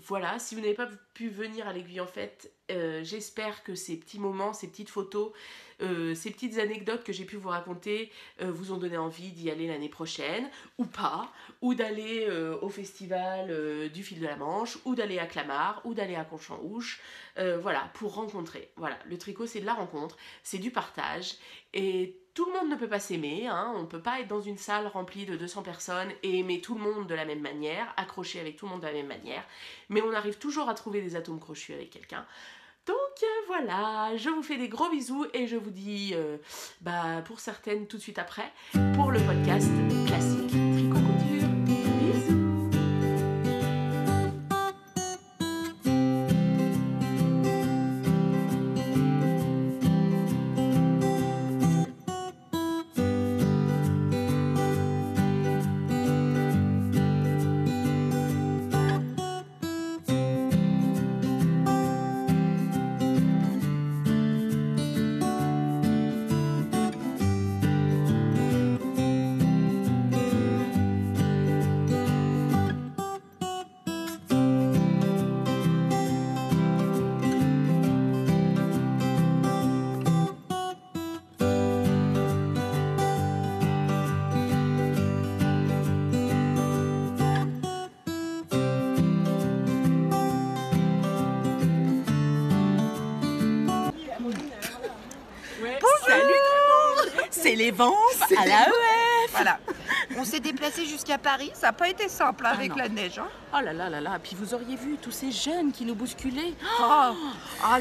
voilà, si vous n'avez pas pu venir à l'Aiguille en Fête, j'espère que ces petits moments, ces petites photos, ces petites anecdotes que j'ai pu vous raconter vous ont donné envie d'y aller l'année prochaine, ou pas, ou d'aller au festival du Fil de la Manche, ou d'aller à Clamart, ou d'aller à Conchamp-Ouche, voilà, pour rencontrer. Voilà, le tricot c'est de la rencontre, c'est du partage, et tout le monde ne peut pas s'aimer, hein. On ne peut pas être dans une salle remplie de 200 personnes et aimer tout le monde de la même manière, accrocher avec tout le monde de la même manière, mais on arrive toujours à trouver des atomes crochus avec quelqu'un. Donc voilà, je vous fais des gros bisous et je vous dis, pour certaines tout de suite après, pour le podcast classique Tricot Couture. Bisous. les ventes C'est à les la ventes. EF. Voilà. On s'est déplacé jusqu'à Paris, ça n'a pas été simple hein, avec non. la neige. Hein. Oh là là là là, puis vous auriez vu tous ces jeunes qui nous bousculaient.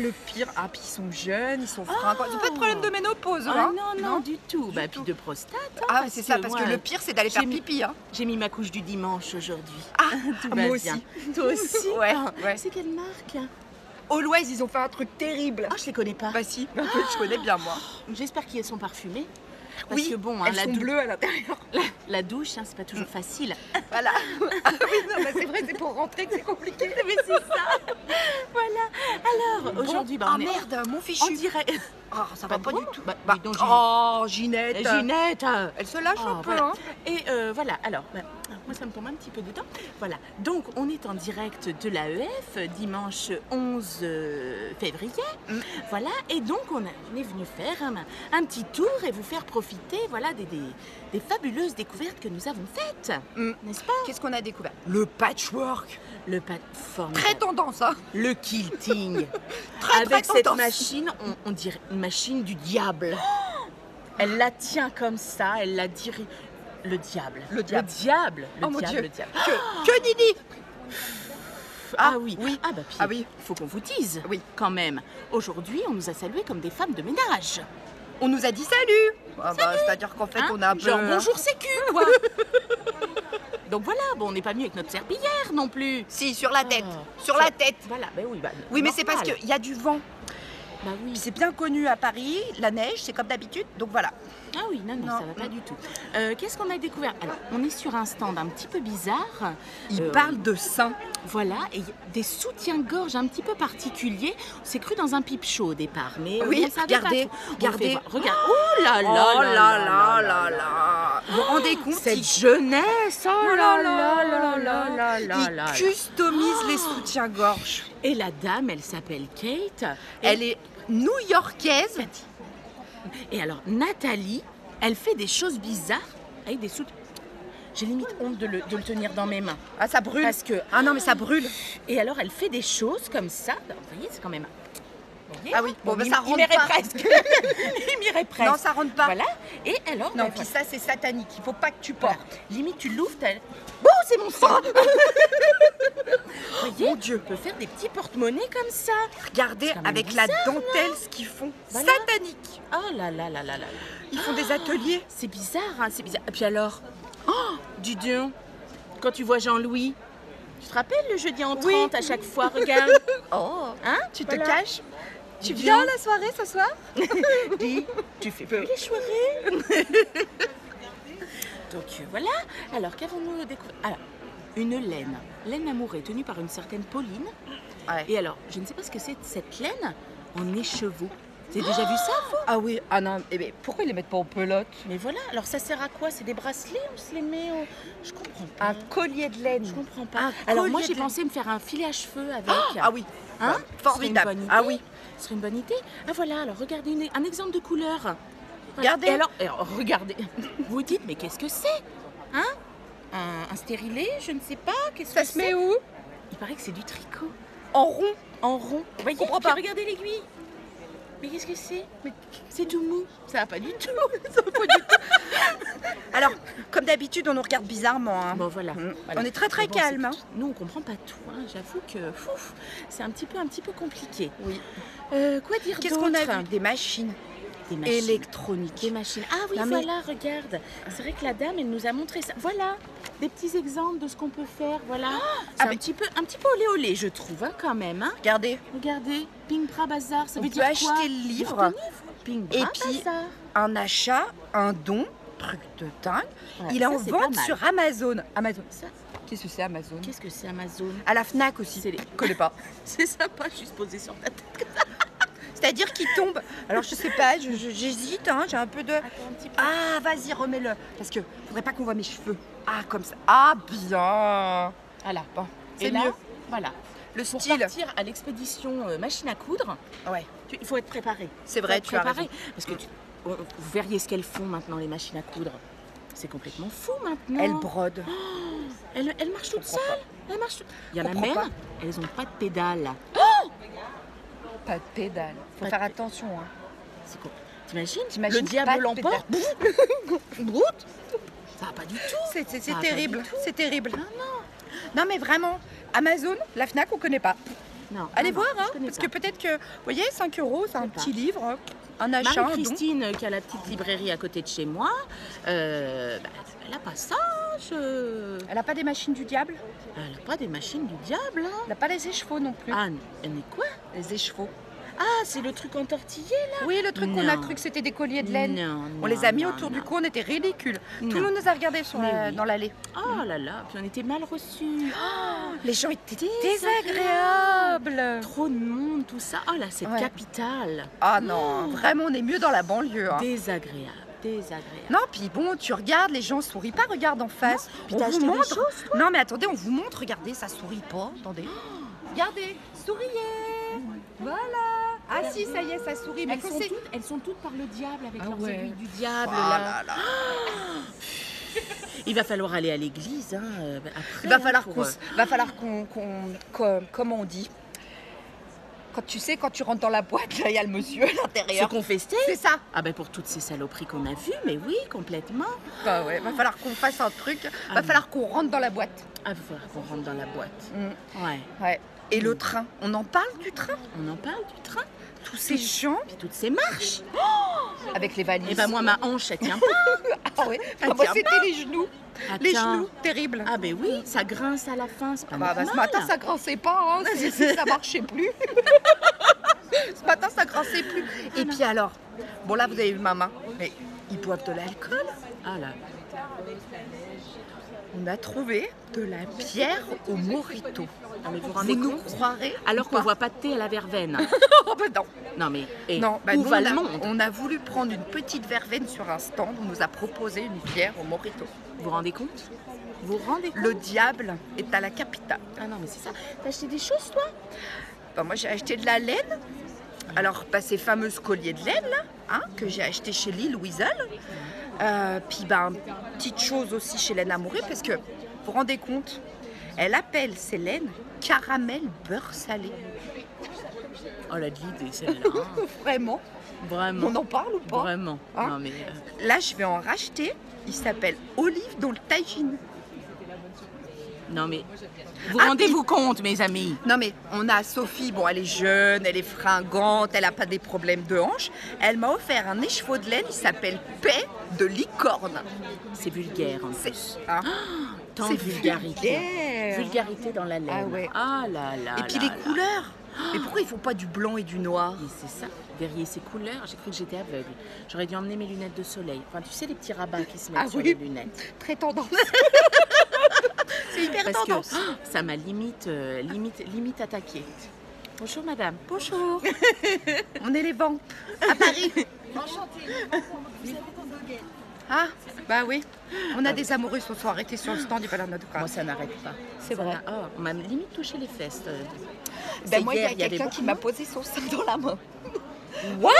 Le pire, puis ils sont jeunes, ils sont fringants. Ils n'ont pas de problème de ménopause. Ah hein. non, du tout. Du Puis tout. de prostate. hein, Ah, c'est ça, parce moi, que le pire, c'est d'aller faire j'ai mis- pipi. Hein. J'ai mis ma couche du dimanche aujourd'hui. Tout va moi bien. aussi. Toi aussi. Ouais, Ah, ouais. C'est quelle marque? Always, ils ont fait un truc terrible. Ah, je les connais pas. Bah si, je connais bien moi. J'espère qu'elles sont parfumées. Parce Oui, que bon, hein, elles sont bleues à l'intérieur. la douche, hein, c'est pas toujours facile. Voilà. Ah oui, non, bah c'est vrai, c'est pour rentrer que c'est compliqué. Mais c'est ça. Voilà. Alors, aujourd'hui, Ah on est merde, mon en fichu. direct. Ah, ça va pas bon du tout. Bah, dis donc, Ginette. Ginette. Elle se lâche un peu. Voilà. Hein. Et voilà, alors, moi ça me tombe un petit peu dedans. Voilà, donc on est en direct de l'AEF dimanche 11 février. Voilà, et donc on est venu faire un petit tour et vous faire profiter voilà, des fabuleuses découvertes que nous avons faites. N'est-ce pas? Qu'est-ce qu'on a découvert? Le patchwork. Le plateforme. Très tendance, hein. Le quilting. Très, Avec très cette tendance. machine, on dirait une machine du diable. Elle la tient comme ça, elle la dirige. Le diable. Le diable. Le diable. Le Oh mon diable, Dieu. le diable. Que Nini. Ah oui. oui. Ah bah puis, Ah oui. faut qu'on vous dise. Oui. Quand même. Aujourd'hui, on nous a salués comme des femmes de ménage. On nous a dit salut. C'est-à-dire qu'en fait, Hein on a un peu... Genre bonjour sécu, quoi. Donc voilà, bon, on n'est pas venu avec notre serpillière non plus. Si, sur la tête. Ah. Sur la tête. Voilà, ben oui, bah, Oui, mais c'est parce normal. qu'il y a du vent. Bah oui. C'est bien connu à Paris, la neige, c'est comme d'habitude. Donc voilà. Ah oui, non, Non. ça va pas du tout. Qu'est-ce qu'on a découvert? Alors, on est sur un stand un petit peu bizarre. Il Euh, parle de seins. Voilà, et des soutiens-gorge un petit peu particuliers. C'est cru dans un pipe chaud au départ, mais Oui, on savait regardez, pas trop. On regardez. fait voir. Regarde, oh là là Oh là là là là là. Vous vous rendez compte? Cette il- jeunesse, oh là là là là là là Il là. customise les soutiens-gorge. Et la dame, elle s'appelle Kate. Elle est new-yorkaise. Et alors, Nathalie, elle fait des choses bizarres avec des soutiens. J'ai limite honte de le tenir dans mes mains. Ah, ça brûle. Parce que, Ah non, mais ça brûle. et alors, elle fait des choses comme ça. Vous voyez, c'est quand même. Vous voyez Ah oui, bon, bah, il ça il rentre m'irait pas. presque. Il m'irait presque. Non, ça rentre pas. Voilà. Et alors, Non, bah, puis voilà. ça, c'est satanique. Il faut pas que tu Voilà. portes. Limite, tu l'ouvres, t'as. Oh, c'est mon sang. Vous voyez, Mon Dieu. on peut faire des petits porte-monnaies comme ça. Regardez C'est quand même avec la bizarre, dentelle ce qu'ils font. Voilà. Satanique. Oh là là là là là. Ils font des ateliers. C'est bizarre, hein, c'est bizarre. Et puis alors, dis donc, quand tu vois Jean-Louis, tu te rappelles le jeudi en 30 Oui. à chaque fois, regarde. Oh. Hein, Tu voilà. te caches. Tu Dis viens à donc. la soirée ce soir? Dis, tu fais plus les soirées. Donc voilà, alors qu'avons-nous découvert? Alors, une laine. Laine amourée tenue par une certaine Pauline. Ouais. Et alors, je ne sais pas ce que c'est cette laine en écheveau. Vous avez déjà vu ça, vous? Ah oui, ah non, mais pourquoi ils les mettent pas en pelote? Mais voilà, alors ça sert à quoi? C'est des bracelets ou se les met au... Je comprends pas. Un collier de laine. Je comprends pas. Un Alors moi collier j'ai de pensé me faire un filet à cheveux avec. Ah oui, Hein? formidable. Ce serait une bonne Ah idée. oui. Ce serait une bonne idée. Ah voilà, alors regardez un exemple de couleur. Voilà. Regardez. Et alors, regardez. Vous dites, mais qu'est-ce que c'est? Hein? Un stérilet, je ne sais pas. Qu'est-ce Ça que se c'est? met où? Il paraît que c'est du tricot. En rond. En rond. Vous voyez? comprends Puis pas. regardez l'aiguille. Mais qu'est-ce que c'est? C'est tout mou. Ça va pas du tout. Alors, comme d'habitude, on nous regarde bizarrement. Hein. Bon voilà. Voilà. On est très très Mais bon, calme. Hein. Nous on comprend pas tout. Hein. J'avoue que c'est un petit peu compliqué. Oui. Quoi dire Qu'est-ce d'autre? qu'on a vu? Des machines Des machines. électroniques. Des machines. Ah oui, Non, mais- voilà, regarde. C'est vrai que la dame, elle nous a montré ça. Voilà, des petits exemples de ce qu'on peut faire. Voilà. C'est mais- un petit peu olé olé, je trouve, hein, quand même. Hein. Regardez, Regardez, Ping Bra Bazar, ça on veut peut dire quoi? acheter le livre, Ping Et Bra puis- Bazar. un achat, un don, truc de dingue. Ouais, Il est ça, en c'est pas vente mal. sur Amazon. Amazon. Ça, Qu'est-ce que c'est Amazon? qu'est-ce que c'est Amazon? À la Fnac aussi. C'est les- Je connais pas. C'est sympa, juste posé sur ta tête. C'est-à-dire qu'il tombe. Alors je sais pas, j'hésite, hein, j'ai un peu de. Attends un petit peu. Ah, vas-y, remets-le. Parce que faudrait pas qu'on voit mes cheveux. Ah, comme ça. Ah, bien. Voilà. Bon, Et c'est là, mieux. voilà. Le Pour style. partir à l'expédition machine à coudre, Ouais, il faut être préparé. c'est vrai, tu as raison. Parce que vous verriez ce qu'elles font maintenant, les machines à coudre. C'est complètement fou maintenant. Elle brode. Elles marchent toutes comprends seules. Elles marchent toutes- Il y en a Comprends même, pas. elles n'ont pas de pédale. Pas de pédale. Faut Pas de faire pé- attention. Hein. C'est quoi T'imagines? T'imagines Le diable pas l'emporte. Broute. Ça va pas du tout. C'est Ah, pas terrible, du tout. c'est terrible. Non mais vraiment, Amazon, la Fnac, on connaît pas. Non. Allez non, voir, non, hein, je connais parce pas. que peut-être que, vous voyez, 5 €, c'est un sais pas. petit livre, un achat, un don. Marie-Christine, qui a la petite librairie à côté de chez moi, elle a pas ça. Elle a pas des machines du diable? Elle a pas des machines du diable. Hein. Elle a pas les échevaux non plus. Ah, elle est quoi? Les échevaux. Ah, c'est le truc entortillé là. Oui, le truc qu'on a Non. cru que c'était des colliers de laine. Non, On les a mis non, autour non. du cou, on était ridicules. Tout le Non. monde nous a regardés sur Mais oui. dans l'allée. Oh là là, puis on était mal reçus. Les gens étaient Désagréable. désagréables. Trop de monde, tout ça. Oh là, cette Ouais. capitale. Ah non, vraiment, on est mieux dans la banlieue. Hein. Désagréable, désagréable. Non, puis bon, tu regardes, les gens sourient pas, regarde en face. Puis On t'as vous acheté des montre. choses, Non, mais attendez, on vous montre, regardez, ça sourit pas. Attendez. Regardez, souriez. Voilà. Ah si, ça y est, ça sourit. Mais quand c'est... Elles sont toutes par le diable avec Ah leurs ouais. aiguilles du diable Oh là. là là. Il va falloir aller à l'église hein, après. Il va hein, falloir pour, comment on dit? Quand tu sais, quand tu rentres dans la boîte, là, il y a le monsieur à se l'intérieur. confester. C'est ça. Ah ben pour toutes ces saloperies qu'on a vues, mais oui, complètement. Bah ouais, va falloir qu'on fasse un truc. Ah Va oui. falloir qu'on rentre dans la boîte. Ah, il va falloir qu'on rentre dans la boîte. Mm. Ouais. Ouais. Et le train, on en parle du train? On en parle du train. Tous ces gens Puis toutes ces marches. avec les valises. Et ben moi ma hanche, elle tient pas. Ah ouais. Elle Moi tient c'était les genoux. Ah, Les tiens. genoux, terrible. Ah ben oui, ça grince à la fin, c'est pas Bah, normal. ce matin ça grinçait pas, hein. Ça marchait plus. Ce matin ça grinçait plus. Et puis alors, bon là vous avez vu ma main, mais ils boivent de l'alcool. Ah là. On a trouvé de la bière au mojito. Ah, mais vous vous Vous rendez nous compte? croirez? Alors ou qu'on pas? voit pas de thé à la verveine. Oh bah non. Non mais Non, bah où nous, va on, le a, monde? on a voulu prendre une petite verveine sur un stand. On nous a proposé une bière au mojito. Vous vous rendez compte? Vous vous rendez compte? Le diable est à la capitale. Ah non mais c'est ça. T'as acheté des choses toi? Bah, moi j'ai acheté de la laine. Alors bah, ces fameuses colliers de laine là, hein, que j'ai acheté chez Lille Weasel. Puis bah, petite chose aussi chez Laine Amourée parce que vous vous rendez compte, elle appelle ses laines caramel beurre salé. Oh la de l'idée celle-là. Hein. Vraiment. Vraiment. On en parle ou pas? Vraiment. Hein? Non mais Là je vais en racheter. Il s'appelle Olive dans le tagine. non mais vous Ah, rendez-vous compte mes amis? Non mais on a Sophie, bon elle est jeune, elle est fringante, elle n'a pas des problèmes de hanche. Elle m'a offert un écheveau de laine, il s'appelle Paix de licorne. C'est vulgaire en C'est plus. hein, Tant c'est de vulgarité. vulgaire. Vulgarité dans la laine. Ah ouais. Ah là là. Et puis là les là. couleurs. Mais pourquoi ils font pas du blanc et du noir? Mais c'est ça, verrier ces couleurs, j'ai cru que j'étais aveugle. J'aurais dû emmener mes lunettes de soleil. Enfin, tu sais, les petits rabats qui se mettent Ah sur oui. les lunettes. Très tendance. C'est hyper Parce que tendance. ça m'a limite attaqué. Bonjour madame. Bonjour. On est les vents à Paris. Ah, bah oui. On a des amoureux qui se sont arrêtés sur le stand du Valeur Notre Moi, ça n'arrête pas. C'est Ça vrai. n'a- Oh, on m'a limite touché les fesses. Ben moi, il y a avait quelqu'un beaucoup qui de m'a monde. posé son sein dans la main. What?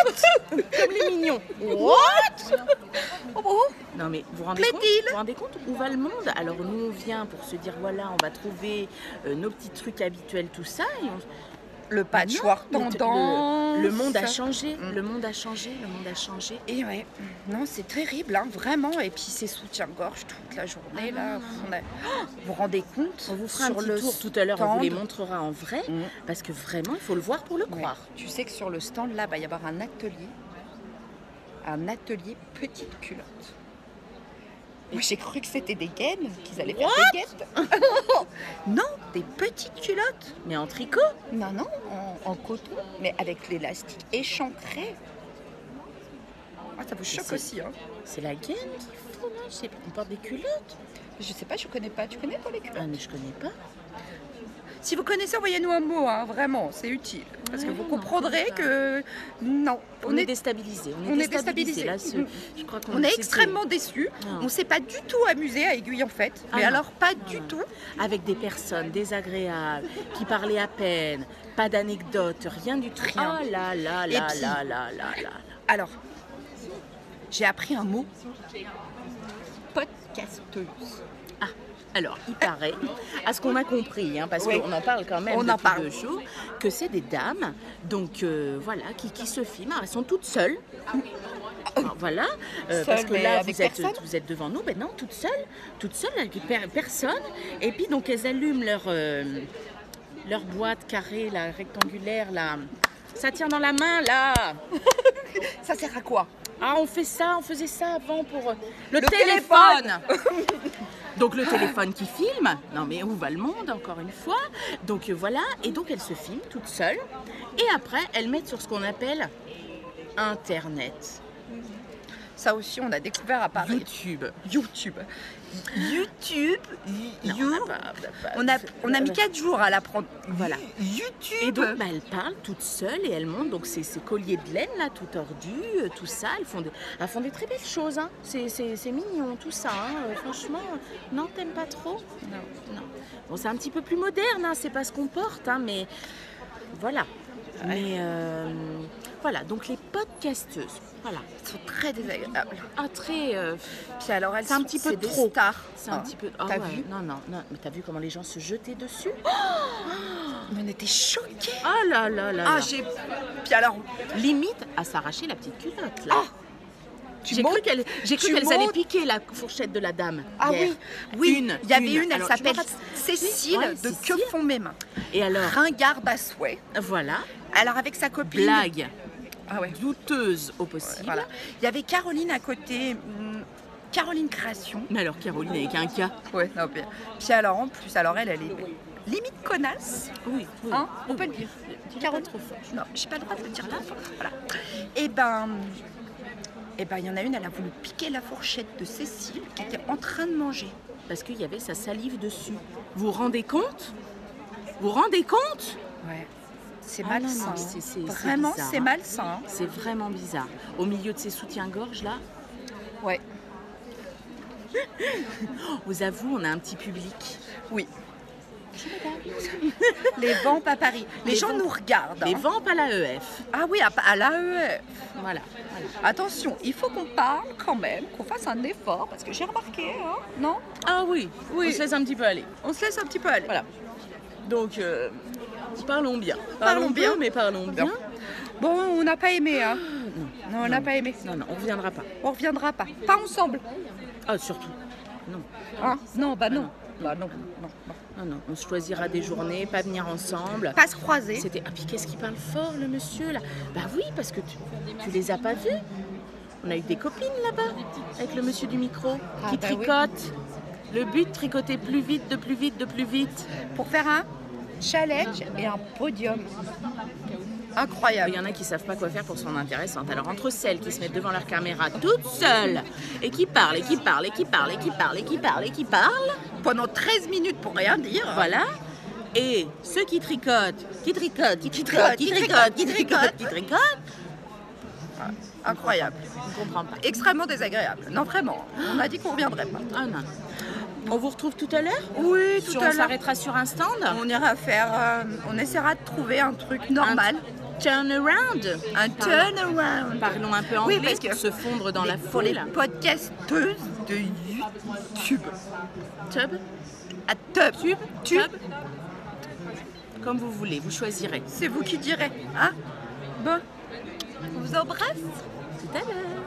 Comme les mignons. What? Oh, Non mais vous vous rendez Plaît-il? compte, vous vous rendez compte où va le monde? Alors nous on vient pour se dire voilà on va trouver nos petits trucs habituels tout ça et le patchwork Non, le- tendance. le monde a changé, Mm. le monde a changé, le monde a changé. Et ouais, non, c'est terrible, hein, vraiment. Et puis ces soutiens-gorge toute la journée, là. Vous vous rendez compte? On vous fera un sur petit le tour tout à l'heure, on vous les stand. montrera en vrai Mm. parce que vraiment il faut le voir pour le Ouais. croire. Tu sais que sur le stand, là, il va y avoir un atelier petite culotte. Moi, j'ai cru que c'était des gaines, qu'ils allaient faire des guettes. Non, des petites culottes. Mais en tricot? Non, non, en coton, mais avec l'élastique échancré. Ah, ça vous choque c'est- aussi, hein? C'est la gaine qu'il faut, non? Je sais pas, on porte des culottes? Je sais pas, je connais pas. Tu connais toi les culottes? Ah mais je connais pas. Si vous connaissez, envoyez-nous un mot, hein, vraiment, c'est utile. Parce que Ouais, vous non, comprendrez je sais pas. que non, On est déstabilisé. on est déstabilisé. Là, je crois qu'on on est c'était- extrêmement déçus. Non. On s'est pas du tout amusé à Aiguille en fait. Ah Mais non. alors pas Non, du non. tout. Avec des personnes désagréables, qui parlaient à peine, pas d'anecdotes, rien du tout. Rien. Oh là là Et là puis- là là là là. Alors, j'ai appris un mot. Podcasteuse. Alors, il paraît, à ce qu'on a compris, parce Oui. qu'on en parle quand même On en depuis parle. 2 jours, que c'est des dames, donc voilà, qui se filment. Alors, elles sont toutes seules. Alors, voilà, parce Seules, que mais là, avec vous êtes, personne vous êtes devant nous, non, toutes seules, avec personne. Et puis, donc, elles allument leur boîte carrée, là, rectangulaire, là. Ça tient dans la main, là. Ça sert à quoi? Ah, on faisait ça avant pour le téléphone. Donc le téléphone qui filme. Non mais où va le monde encore une fois? Donc voilà, et donc elles se filment toutes seules. Et après, elles mettent sur ce qu'on appelle Internet. Ça aussi, on a découvert à Paris. YouTube. YouTube. Non, On a mis 4 jours à l'apprendre. Voilà. YouTube. Et donc elles parlent toutes seules et elles montent donc ces colliers de laine là, tout tordus, tout ça. Elles font des très belles choses. Hein. C'est mignon tout ça. Hein. Franchement, non, t'aimes pas trop? Non. Bon, c'est un petit peu plus moderne, hein. C'est pas ce qu'on porte, hein, mais voilà. Mais voilà, donc les podcasteuses, voilà. Elles sont très désagréables. Ah, très. Puis alors, elles C'est un sont- petit peu des trop. stars. C'est un petit peu. Ah T'as ouais, vu? Non, mais t'as vu comment les gens se jetaient dessus? Mais on était choqués. Ah là là là. Ah, là. Puis alors, Limite à s'arracher la petite culotte là. Ah, tu J'ai montes- cru qu'elles tu allaient montes- piquer la fourchette de la dame. ah hier. oui, il y avait une, elle Alors, je s'appelle me rappelle- Cécile Ouais, de Cécile. Que font mes mains. Et alors, Ringarde à souhait. voilà, Alors avec sa copine. blague Ah ouais. douteuse au possible. Voilà. Il y avait Caroline à côté. Caroline Création. Mais alors Caroline avec un K. Ouais, non, puis alors en plus, alors elle est limite connasse. Oui, oui. Hein, on peut le dire. Dis-le pas trop fort. Non, j'ai pas le droit de le dire trop fort. Voilà. Et ben, il y en a une, elle a voulu piquer la fourchette de Cécile qui était en train de manger. Parce qu'il y avait sa salive dessus. Vous vous rendez compte? Vous vous rendez compte? Ouais. C'est Ah non, malsain. non, hein. c'est Vraiment, bizarre, c'est hein. malsain. hein. C'est vraiment bizarre. Au milieu de ces soutiens-gorge là, Ouais. vous avoue, on a un petit public. Oui. Les vents à Paris. Les gens vents- nous regardent. Les hein. ventes à l'AEF. Ah oui, à l'AEF. Voilà. Attention, il faut qu'on parle quand même, qu'on fasse un effort, parce que j'ai remarqué, hein, non? Ah oui, Oui. on se laisse un petit peu aller. On se laisse un petit peu aller. Voilà. Donc, parlons bien. Parlons bien. peu, mais parlons bien. Bien. Bon, on n'a pas aimé, hein? Non, on n'a pas aimé. Non, on reviendra pas. On reviendra pas. Pas ensemble. Ah, surtout. Non. Hein? Non, bah non. non. Bah non. Non, on choisira des journées, pas venir ensemble. Pas se croiser. C'était. Ah, puis qu'est-ce qu'il parle fort, le monsieur, là? Bah oui, parce que tu les as pas vus. On a eu des copines là-bas, avec le monsieur du micro, Ah, qui bah oui. tricote. Le but, tricoter plus vite, de plus vite, de plus vite. Pour faire un challenge et un podium. Il Incroyable. y en a qui savent pas quoi faire pour se rendre intéressantes. Alors entre celles qui se mettent devant leur caméra toutes seules et qui parlent, et qui parlent, et qui parlent, et qui parlent, et qui parlent, et qui parlent, Pendant 13 minutes pour rien dire. voilà. Et ceux qui tricotent, qui tricotent, qui tricotent, tricotent, qui qui tricotent, qui tricotent, tricotent, qui tricotent, Incroyable. on comprend pas. Extrêmement désagréable. Non, vraiment. On a dit qu'on reviendrait pas. Ah non. On vous retrouve tout à l'heure? Oui, On s'arrêtera sur un stand? On ira faire. On essaiera de trouver un truc normal. Turn around. Un turnaround. Parlons un peu Oui, anglais parce que pour se fondre dans la Pour les foule. podcasteuses de YouTube. Tub, À tub. tub, comme vous voulez, vous choisirez. C'est vous qui direz. Hein? Bon. On vous embrasse. Tout à l'heure.